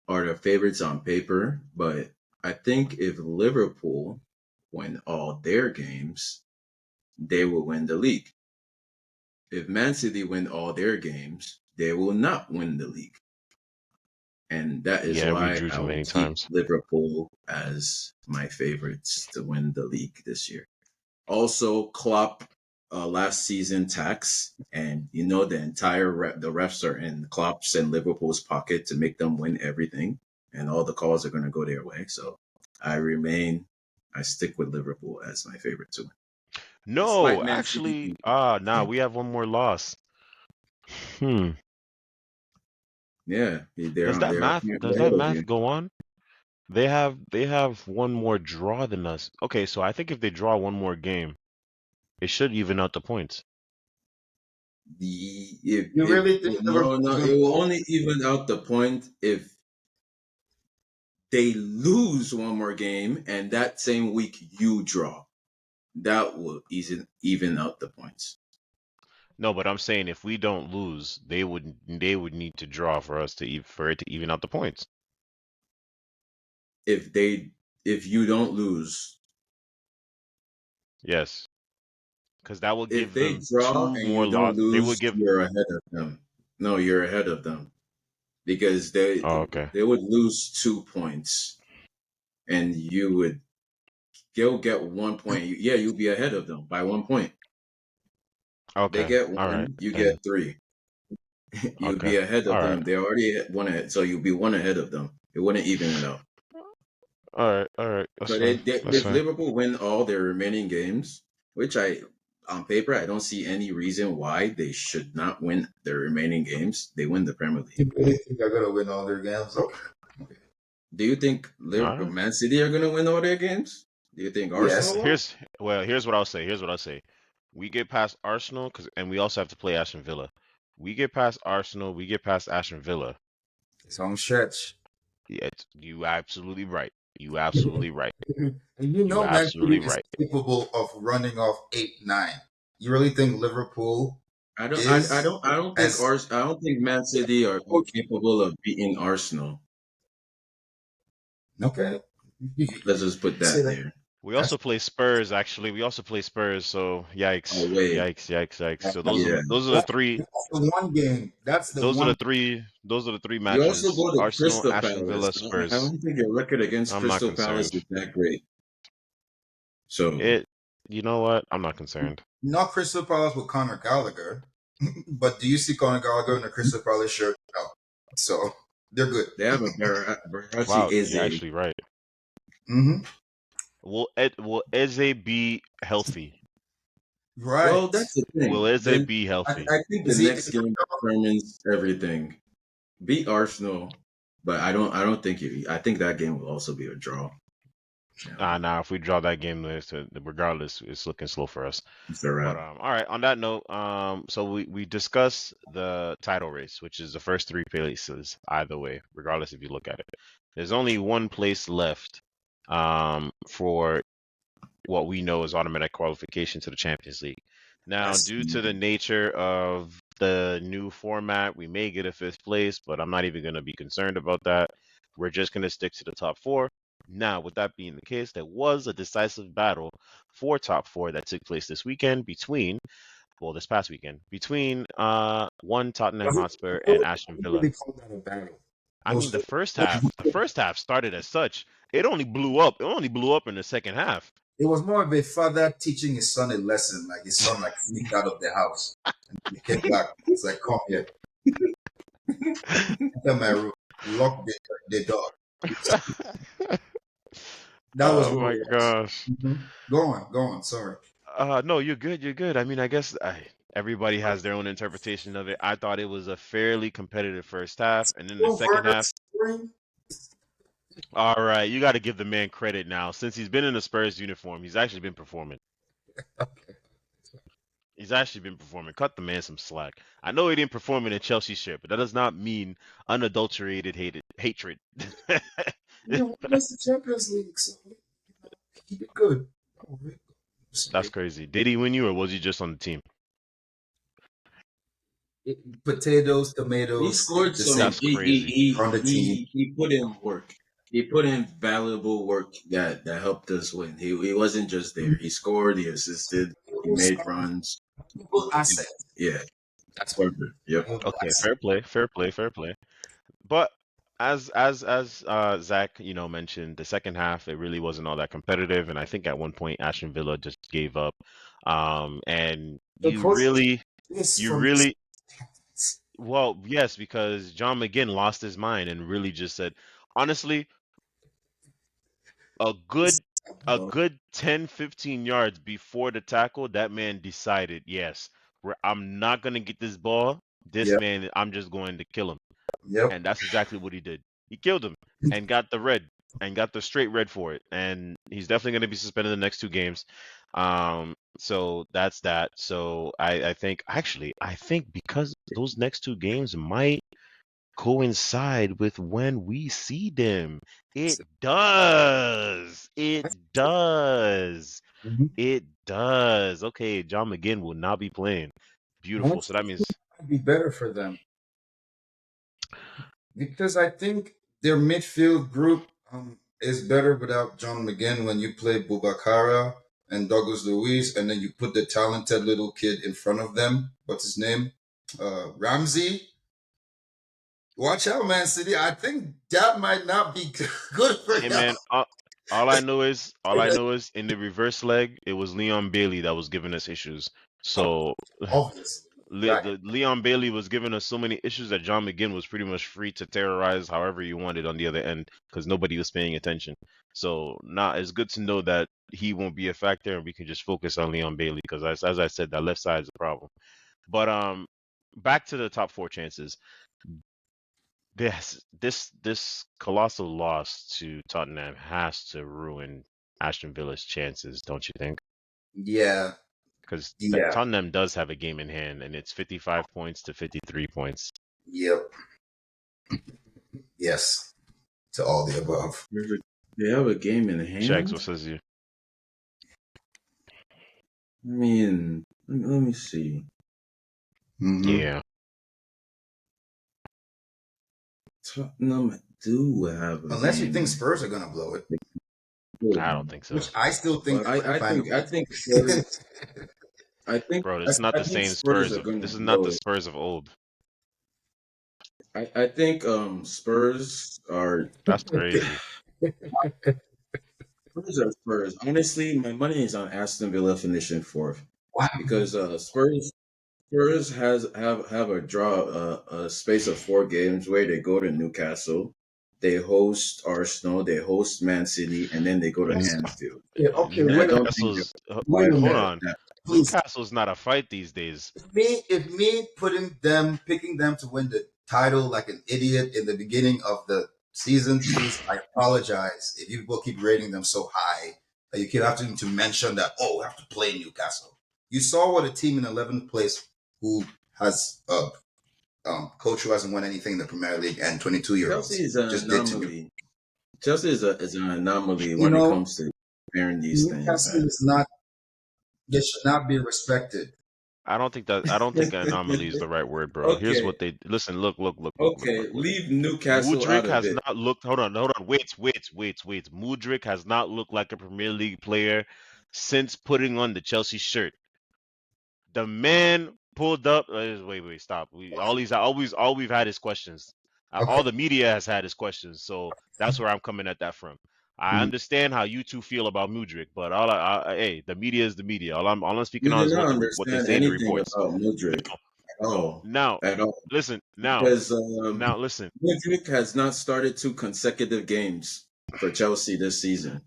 are the favorites on paper, but I think if Liverpool win all their games, they will win the league. If Man City win all their games, they will not win the league. And that is Yeah, we why drew I too will many keep times. Liverpool as my favorites to win the league this year. Also, Klopp last season tax, and the entire the refs are in Klopp's and Liverpool's pocket to make them win everything, and all the calls are going to go their way. So I stick with Liverpool as my favorite to win, despite No, Man City actually, being nah, we have one more loss. Hmm. yeah, Does that they're math apparently does ahead that of math you. go on? They have one more draw than us. Okay, so I think if they draw one more game, it should even out the points. The You if really think no, Liverpool's no, gonna it will go? only even out the point if they lose one more game and that same week you draw. That will even out the points. No, but I'm saying if we don't lose, they would need to draw for us to for it to even out the points. If they if you don't lose, Yes, because that will if give they them draw two and more you don't loss. They would lose, give. you're ahead of them. No, you're ahead of them because Oh, okay. they would lose 2 points and you'll get 1 point. Yeah, you'll be ahead of them by 1 point. They Okay. get All right. one, you get Then. three. You'll Okay. be ahead All of right. them. They already one ahead, so you'll be one ahead of them. It wouldn't even it out. All right. All right. That's But fine. That's if fine. Liverpool win all their remaining games, which on paper I don't see any reason why they should not win their remaining games, they win the Premier League. You really think they're gonna win all their games? Okay. Do you think All right. Man City are going to win all their games? Do you think Arsenal Yes. will? Here's what I'll say. Here's what I'll say. We get past Arsenal and we also have to play Aston Villa. We get past Arsenal. We get past Aston Villa. It's on stretch. Yeah, you absolutely right. You absolutely right. And You Man City absolutely is right. capable of running off 8-9. You really think Liverpool I is don't think as I don't think Man City are capable of beating Arsenal. okay? You Let's just put say that that. there. We That's also play Spurs. Actually, we also play Spurs. So yikes, Away. yikes, yikes, yikes. So Yeah. those are the that, three. that's the one game. That's the Those are the one. three. Those are the three You also matches: go to Arsenal, Crystal Aston Palace. Villa, I Spurs. don't think your record against I'm not Crystal Palace concerned. is that great. So It. You know what? I'm not concerned. Not Crystal Palace with Conor Gallagher, but do you see Conor Gallagher in a Crystal Palace shirt? No. So they're good. they have a Berardi Wow, you're Eze. actually right. Mm-hmm. Will Eze be healthy? Well, Right. that's the Will thing. Eze be healthy? I think the Is he? next game determines everything. Beat Arsenal, but I don't think I think that game will also be a draw. Nah. If we draw that game, regardless, it's looking slow for us. It's a But wrap. all right. On that note, so we discussed the title race, which is the first three places either way, regardless if you look at it. There's only one place left, for what we know is automatic qualification to the Champions League. Now, That's due to the nature of the new format, we may get a fifth place, but I'm not even going to be concerned about that. We're just going to stick to the top four. Now, with that being the case, there was a decisive battle for top four that took place this past weekend, between one Tottenham was it. Hotspur and Aston I wouldn't Villa. really call that a battle. It I mean, was. the first half started as such. It only blew up. It only blew up in the second half. It was more of a father teaching his son a lesson. Like his son, like sneaked out of the house and he came back. It's like, come here, enter my room, lock the door. That was Oh what my it was. gosh. Go on. Sorry. No, you're good. You're good. I mean, I guess everybody has their own interpretation of it. I thought it was a fairly competitive first half, and then the Well, second Werner half. scoring. All right, you got to give the man credit now. Since he's been in the Spurs uniform, he's actually been performing. Okay. He's actually been performing. Cut the man some slack. I know he didn't perform in a Chelsea shirt, but that does not mean unadulterated hatred. Yeah, we missed the Champions League, so he did good. Oh, really? That's Sorry. crazy. Did he win you, or was he just on the team? Potatoes, He tomatoes, scored the some. same. That's crazy. On the team. He put in work. He put in valuable work that helped us win. He wasn't just there. He scored. He assisted. He made runs. Valuable asset. Yeah, That's perfect. Yep. valuable Okay, asset. fair play, fair play, fair play. But as Zach, mentioned, the second half it really wasn't all that competitive, and I think at one point Aston Villa just gave up. And The coach is you from really, well, yes, because John McGinn lost his mind and really just said, honestly, a good a Well, good 10, 15 yards before the tackle, that man decided, yes, I'm not gonna get this ball. This Yep. man, I'm just going to kill him. Yep. And that's exactly what he did. He killed him and got the red and got the straight red for it. And he's definitely going to be suspended the next two games. So that's that. So I think because those next two games might coincide with when we see them. It does. It does. Mhm. It does. Okay, John McGinn will not be playing. Beautiful. So Next that means might be better for them because I think their midfield group is better without John McGinn when you play Bubakara and Douglas Luiz, and then you put the talented little kid in front of them. What's his name? Ramsey. Watch out, Man City. I think that might not be good for hey y'all. man, all I know is in the reverse leg, it was Leon Bailey that was giving us issues. So Obviously. Right. Leon Bailey was giving us so many issues that John McGinn was pretty much free to terrorize however you wanted on the other end because nobody was paying attention. So now it's good to know that he won't be a factor and we can just focus on Leon Bailey because as I said, that left side is a problem. But back to the top four chances. This colossal loss to Tottenham has to ruin Aston Villa's chances, don't you think? Yeah. Because Yeah. Tottenham does have a game in hand, and it's 55 points to 53 points. Yep. Yes. To all the above. they have a game in Shags, hand. what says you? I mean, let me see. Mm-hmm. Yeah, Tottenham do have a Unless you game think in Spurs are gonna blow it, I don't hand. think so, which I still think But they might find a I way. think Spurs. I think bro. It's not I the think same Spurs Spurs are of. going to This is not blow the it. Spurs of old. I think Spurs are That's crazy. Spurs. Honestly, my money is on Aston Villa finishing fourth Wow. because Spurs have a draw a space of 4 games where they go to Newcastle, they host Arsenal, they host Man City, and then they go to It's Anfield. Yeah, okay, And I wait a don't think Newcastle's. wait a Hold minute. on, that. Please. Newcastle's not a fight these days. If me picking them to win the title like an idiot in the beginning of the season, please, I apologize if you will keep rating them so high that you keep having to mention that, oh, we have to play Newcastle. You saw what a team in 11th place who has coach who hasn't won anything in the Premier League and 22-year-olds Chelsea is an just did to Newcastle. anomaly. Chelsea is an anomaly You when it know, comes to comparing these things. Newcastle is not, they should not be respected. I don't think anomaly is the right word, bro. Here's Okay, what they listen. Look. okay, leave Newcastle out Mudryk of has it. not looked. Hold on. Wait. Mudryk has not looked like a Premier League player since putting on the Chelsea shirt. The man pulled up. Wait. Stop. All we've had is questions. Okay. All the media has had is questions. So that's where I'm coming at that from. I Mhm. understand how you two feel about Mudryk, but hey, the media is the media. All I'm speaking You on do is not what they understand say in the anything reports. about Mudryk at all. Now, At all. listen. Because Now, listen. Mudryk has not started 2 consecutive games for Chelsea this season.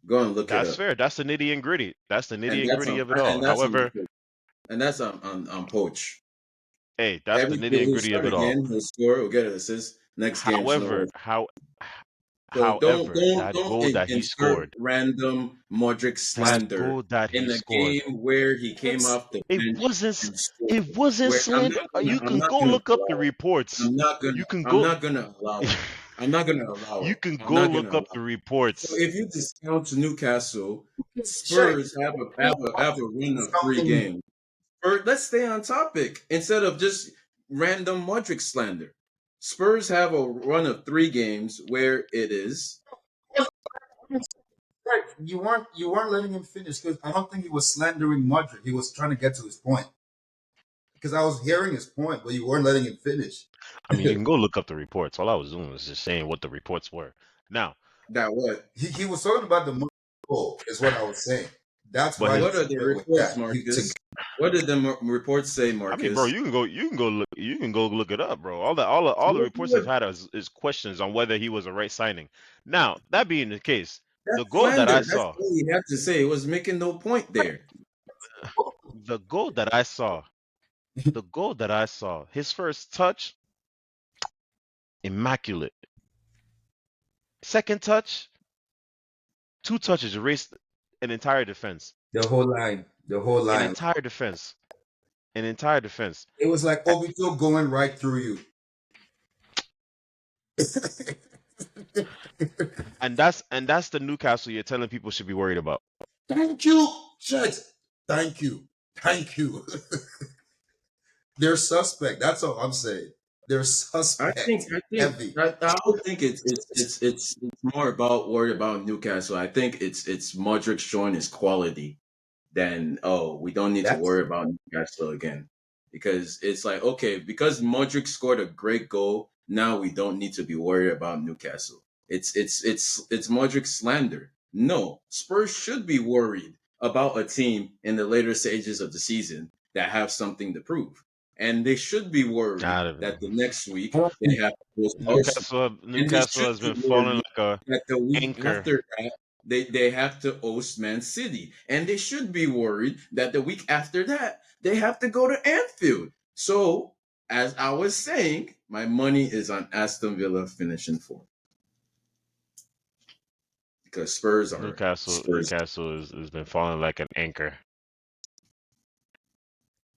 Go and look it That's up. fair. That's the nitty and gritty. That's the And nitty and that's gritty on of it all. However, on Poch. hey, that's the Every nitty and he'll gritty of start it all. again, he'll score, he'll get an assist. Next game's However, no. how, So however, that don't goal that he insert scored, random Modric that slander goal that he in a scored, game where he came off the it bench wasn't, and scored. it wasn't Where slander. You I'm can not go gonna look up the allow it. reports. You can go, I'm not gonna allow you it. can I'm go not gonna look up allow the it. So reports. if you discount Newcastle, Check. Spurs have a run of 3 games. Something. Or let's stay on topic instead of just random Modric slander. Spurs have a run of 3 games where it is right. You weren't letting him finish because I don't think he was slandering Modric. He was trying to get to his point because I was hearing his point, but you weren't letting him finish. I mean, you can go look up the reports. All I was doing was just saying what the reports were. Now, That what? He was talking about the goal, is what I was saying. That's but why his, What he are the started with reports, that. Marcus? What did the reports say, I mean, bro, Marcus? you can go look it up, bro. All the What- reports they've what- had is questions on whether he was a right signing. Now, that being the case, the That's goal that slander. I That's saw, all you have to say. It was making no point there. the goal that I saw, the goal that I saw, his first touch, immaculate. Second touch, two touches erased an entire defense, The whole line. The whole an line. entire defense, an entire defense. It was like Obito going right through you. And that's the Newcastle you're telling people should be worried about. Thank you. Shit. Thank you. Thank you. They're suspect. That's all I'm saying. They're I think suspect. I think Heavy. I don't think it's more about worried about Newcastle. I think it's Modric showing his quality than we don't need to That's worry about Newcastle again. Because it's like, okay, because Modric scored a great goal, now we don't need to be worried about Newcastle. It's Modric slander. No, Spurs should be worried about a team in the later stages of the season that have something to prove. And they should be worried Out of it. that the next week they have to host Arsenal. And they Newcastle should has be been falling worried like a that the week anchor. after that they have to host Man City, and they should be worried that the week after that they have to go to Anfield. So, as I was saying, my money is on Aston Villa finishing fourth because Spurs are Spurs. Newcastle has been falling like an anchor.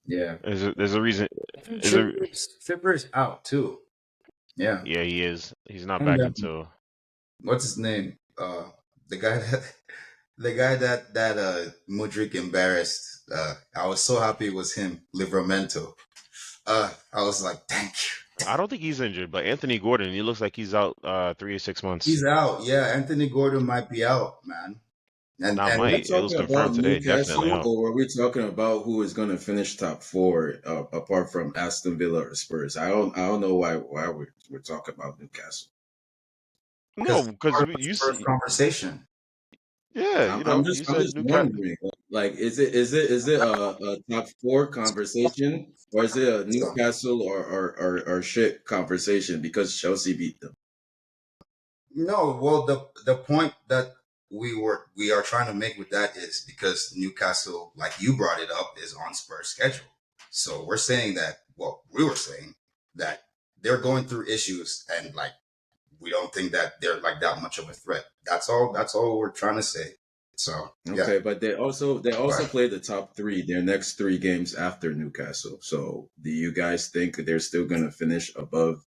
yeah. There's a reason. I think Is a Tripper's out too. Yeah. Yeah, he is. He's not And back until what's his name? The guy that Mudrik embarrassed. I was so happy it was him, Livramento. I was like, thank you. I don't think he's injured, but Anthony Gordon, he looks like he's out 3 to 6 months. He's out. Yeah, Anthony Gordon might be out, man. And Not Are we might. It was talking confirmed about today. Definitely Newcastle, out. or are we talking about who is going to finish top four apart from Aston Villa or Spurs? I don't know why we're talking about Newcastle. No, because because part of you the first see, conversation. yeah, I'm you just I'm said just Newcastle. wondering, like, is it a top four conversation, or is it a So Newcastle or shit conversation because Chelsea beat them? no, well, the point that we are trying to make with that is because Newcastle, like you brought it up, is on Spurs' schedule. So we're saying that, well, we were saying that they're going through issues, and like we don't think that they're like that much of a threat. That's all. That's all we're trying to say. So yeah, Okay, but they also but play the top three their next three games after Newcastle. So do you guys think they're still gonna finish above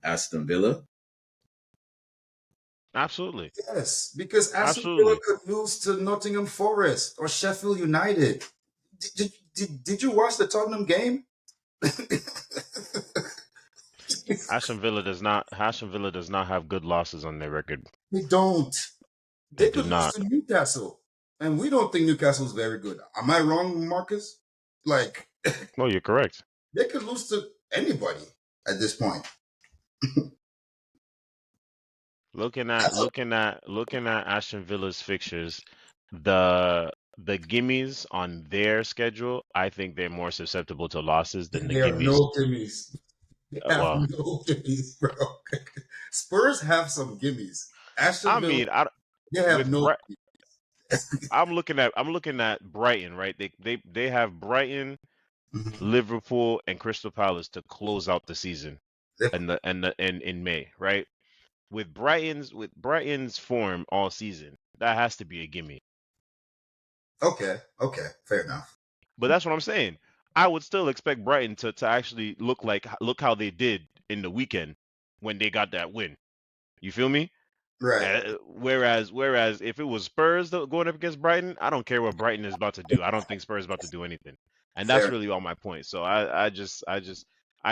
Aston Villa? Absolutely, yes, because Aston Villa absolutely. could lose to Nottingham Forest or Sheffield United. Did you watch the Tottenham game? Aston Villa does not have good losses on their record. They don't. They They do could lose not. to Newcastle, and we don't think Newcastle's very good. Am I wrong, Marcus? Like No, you're correct. they could lose to anybody at this point. Looking at Aston Villa's fixtures, the gimmies on their schedule, I think they're more susceptible to losses than the There are gimmies. no gimmies. They have Well, no gimmies, bro. Spurs have some gimmies. Aston I Villa, mean, they have with no. Bright, I'm looking at Brighton, right? They have Brighton, Mhm. Liverpool, and Crystal Palace to close out the season They- in May, right? With Brighton's form all season, that has to be a gimme. okay, fair enough. But that's what I'm saying. I would still expect Brighton to actually look how they did in the weekend when they got that win. You feel me? Right, Whereas if it was Spurs going up against Brighton, I don't care what Brighton is about to do. I don't think Spurs is about to do anything, and that's fair. really all my point. So I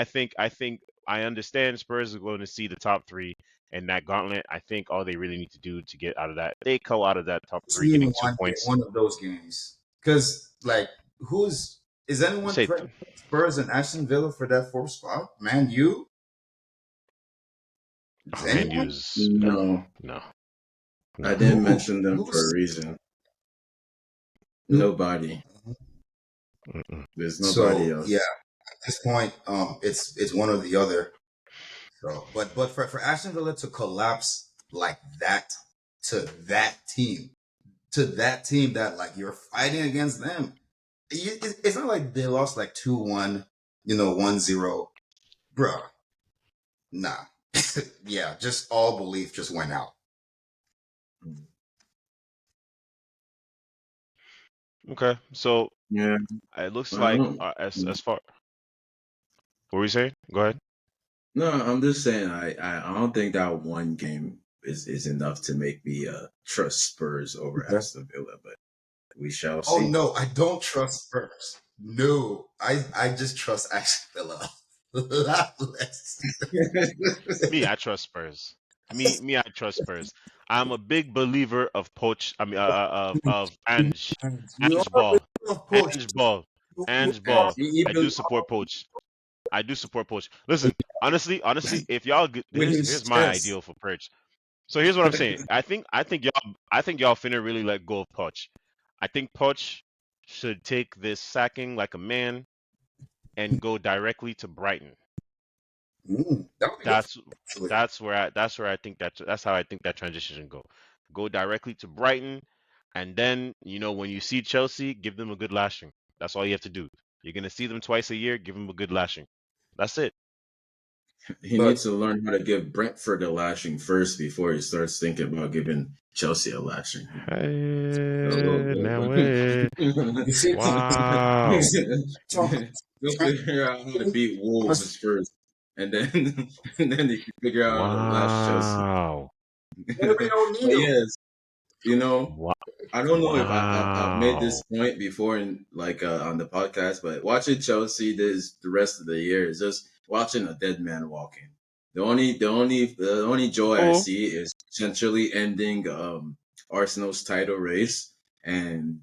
think I understand Spurs are going to see the top three, in that gauntlet. I think all they really need to do to get out of that, they go out of that top three, Team getting two won points. one of those games. Because, like, is You anyone say threatening Spurs and Aston Villa for that fourth spot? Man, is Man anyone? U's no, No, no, I no. didn't mention them for a Who's reason. who? Nobody. Mm-mm. There's nobody So else. yeah, at this point, it's one or the other. So, but for Aston Villa to collapse like that to that team that like you're fighting against them, it's not like they lost like 2-1, 1-0, bruh. Nah, yeah, just all belief just went out. Okay, so Yeah, it looks I like don't. as far. What were you saying? Go ahead. No, I'm just saying. I don't think that one game is enough to make me trust Spurs over Okay. Aston Villa, but we shall Oh see. no, I don't trust Spurs. No, I just trust Aston Villa. Less. Me, I trust Spurs. Me, I trust Spurs. I'm a big believer of Poch. I mean, of Ange, You Ange are Ball, a coach. Ange Ball, You Ange are Ball. I do Even support Poch. I do support Poch. Listen, honestly, if y'all with here's his my chest. ideal for Perch. So here's what I'm saying. I think y'all finna really let go of Poch. I think Poch should take this sacking like a man and go directly to Brighton. That would be good. That's Actually. that's where I think that's how I think that transition should go. Go directly to Brighton, and then when you see Chelsea, give them a good lashing. That's all you have to do. You're gonna see them twice a year. Give them a good lashing. That's it. He But needs to learn how to give Brentford a lashing first before he starts thinking about giving Chelsea a lashing. A little Hey, bit. now wait. you see, Wow. talk, Go figure out how to beat Wolves first, and then and then you can figure out how to lash Chelsea. Wow. we don't But need him. yes, you know, Wow. I don't know if I've made this Wow. point before in like on the podcast, but watching Chelsea this the rest of the year is just watching a dead man walking. The only joy I Oh, see is potentially ending Arsenal's title race and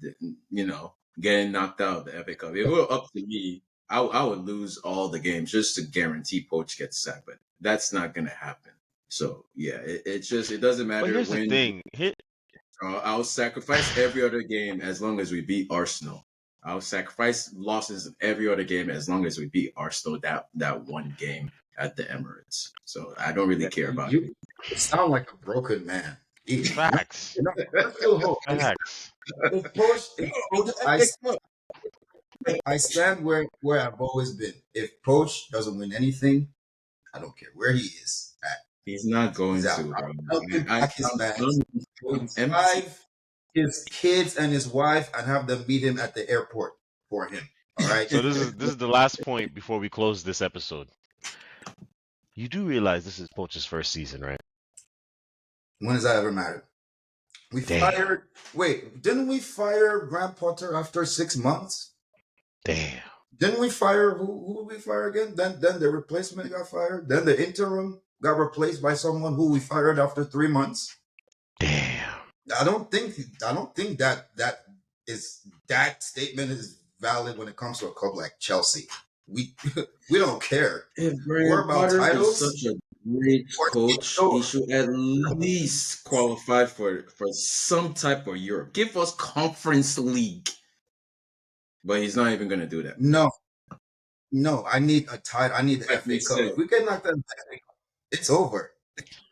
getting knocked out of the FA Cup. If it were up to me, I would lose all the games just to guarantee Poch gets sacked, but that's not gonna happen. So yeah, it doesn't but matter here's the when. thing. I'll sacrifice every other game as long as we beat Arsenal. I'll sacrifice losses in every other game as long as we beat Arsenal that one game at the Emirates. So I don't really care about You sound like a broken man. Facts. I still hope. Facts. If it. Poach, I stand where I've always been. If Poach doesn't win anything, I don't care where he is at. He's not He's going out. to, bro. Help him pack his I'm bags, done. I'm empty. drive his kids and his wife, and have them meet him at the airport for him. All right. So this is the last point before we close this episode. You do realize this is Poach's first season, right? When has that ever mattered? We Damn. fired. Wait, didn't we fire Graham Potter after 6 months? Damn. Didn't we fire who did we fire again? Then the replacement got fired. Then the interim got replaced by someone who we fired after 3 months. Damn. I don't think that statement is valid when it comes to a club like Chelsea. We we don't care. If We're Graham about Potter is titles. such a great Or coach, he should at least qualify for some type of Europe. Give us Conference League. But he's not even going to do that. no, I need a title. I need the Like FA we Cup. said, If we get knocked out of the FA Cup, it's over.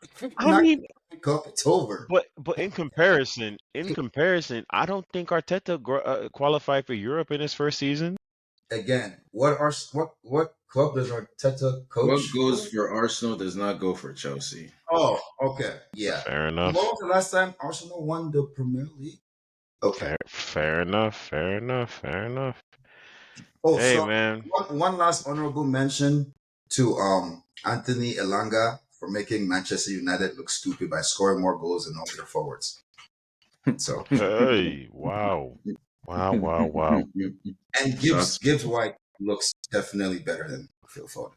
If we get I knocked out mean, of the FA Cup, it's over. but in comparison, I don't think Arteta qualified for Europe in his first season. Again, what club does Arteta what coach goes for? for Arsenal does not go for Chelsea. Oh, okay, yeah. Fair When enough. was the last time Arsenal won the Premier League? Okay. Fair enough. Fair enough. Fair enough. Oh, Hey, so man. one last honorable mention to Anthony Elanga for making Manchester United look stupid by scoring more goals than all their forwards. So Hey, wow. Wow, wow, wow. and Shots. Gibbs White looks definitely better than Phil Foden.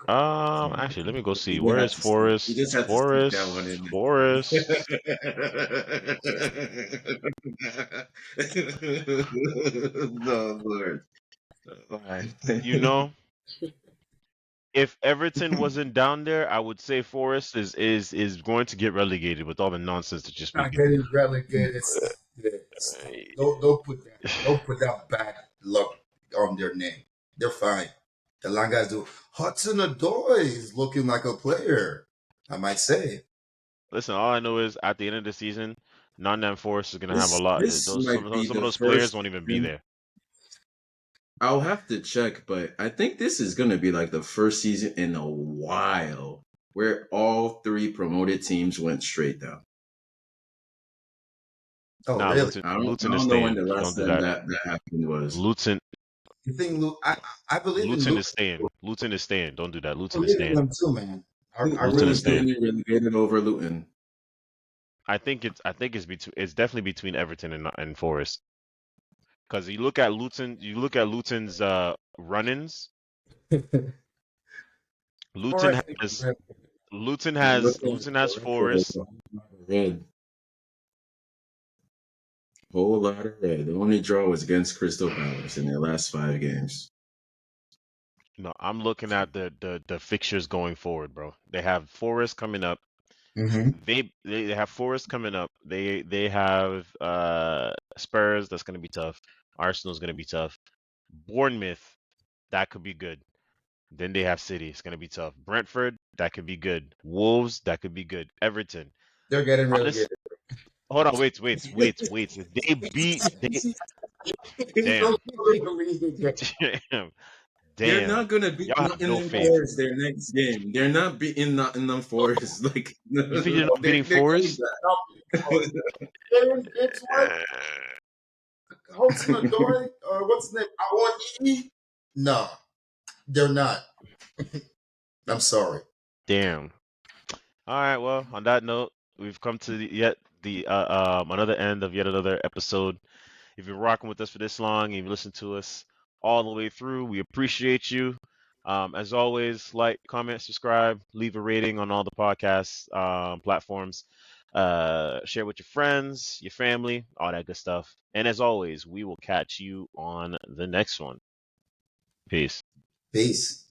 Actually, let me go see. You Where gonna is have to stick. You Forest? just have to stick that one Forest. in Forest. there. No, Lord. All right. You know, if Everton wasn't down there, I would say Forest is going to get relegated with all the nonsense that you're Not speaking. getting relegated. Stop. Don't put that bad luck on their name. They're fine. The line guys do. Hudson Odoi is looking like a player. I might say. Listen, all I know is at the end of the season, Nottingham Forest is going to have a This lot. this Those might be some of the those players first. won't even be there. I'll have to check, but I think this is gonna be like the first season in a while where all three promoted teams went straight down. Oh, Nah, really? I Luton is don't know when staying. the last Don't do time that. that happened was. Luton, You think I believe in Luton Luke. is staying. Luton is staying. Don't do that. I Luton is believe in staying. them too, man. I Luton really is Who's do. staying. getting relegated over Luton? I think it's definitely between Everton and Forest. Because you look at Luton's run-ins. All Luton right. has Luton I'm has looking at Luton the has record. It's Forest. a whole lot of red. Whole lot of red. The only draw was against Crystal Palace in their last 5 games. No, I'm looking at the fixtures going forward, bro. They have Forest coming up. Mm-hmm. They have Forest coming up. They have Spurs. That's gonna be tough. Arsenal's gonna be tough. Bournemouth, that could be good. Then they have City. It's gonna be tough. Brentford, that could be good. Wolves, that could be good. Everton. They're getting Honest. relegated. Hold on. Wait. They beat. Damn. Don't believe it. Damn. They're Damn. not gonna beat Y'all have no Nottingham faith. Forest their next game. They're not beating Nottingham Forest. Like You think you're not beating they're coming Forest? back. It's what Hudson Odoi or what's the name? Awoniyi? No, they're not. I'm sorry. Damn. All right. Well, on that note, we've come to the another end of yet another episode. If you're rocking with us for this long and you've listened to us all the way through, we appreciate you. As always, like, comment, subscribe, leave a rating on all the podcast platforms. Share with your friends, your family, all that good stuff. And as always, we will catch you on the next one. Peace. Peace.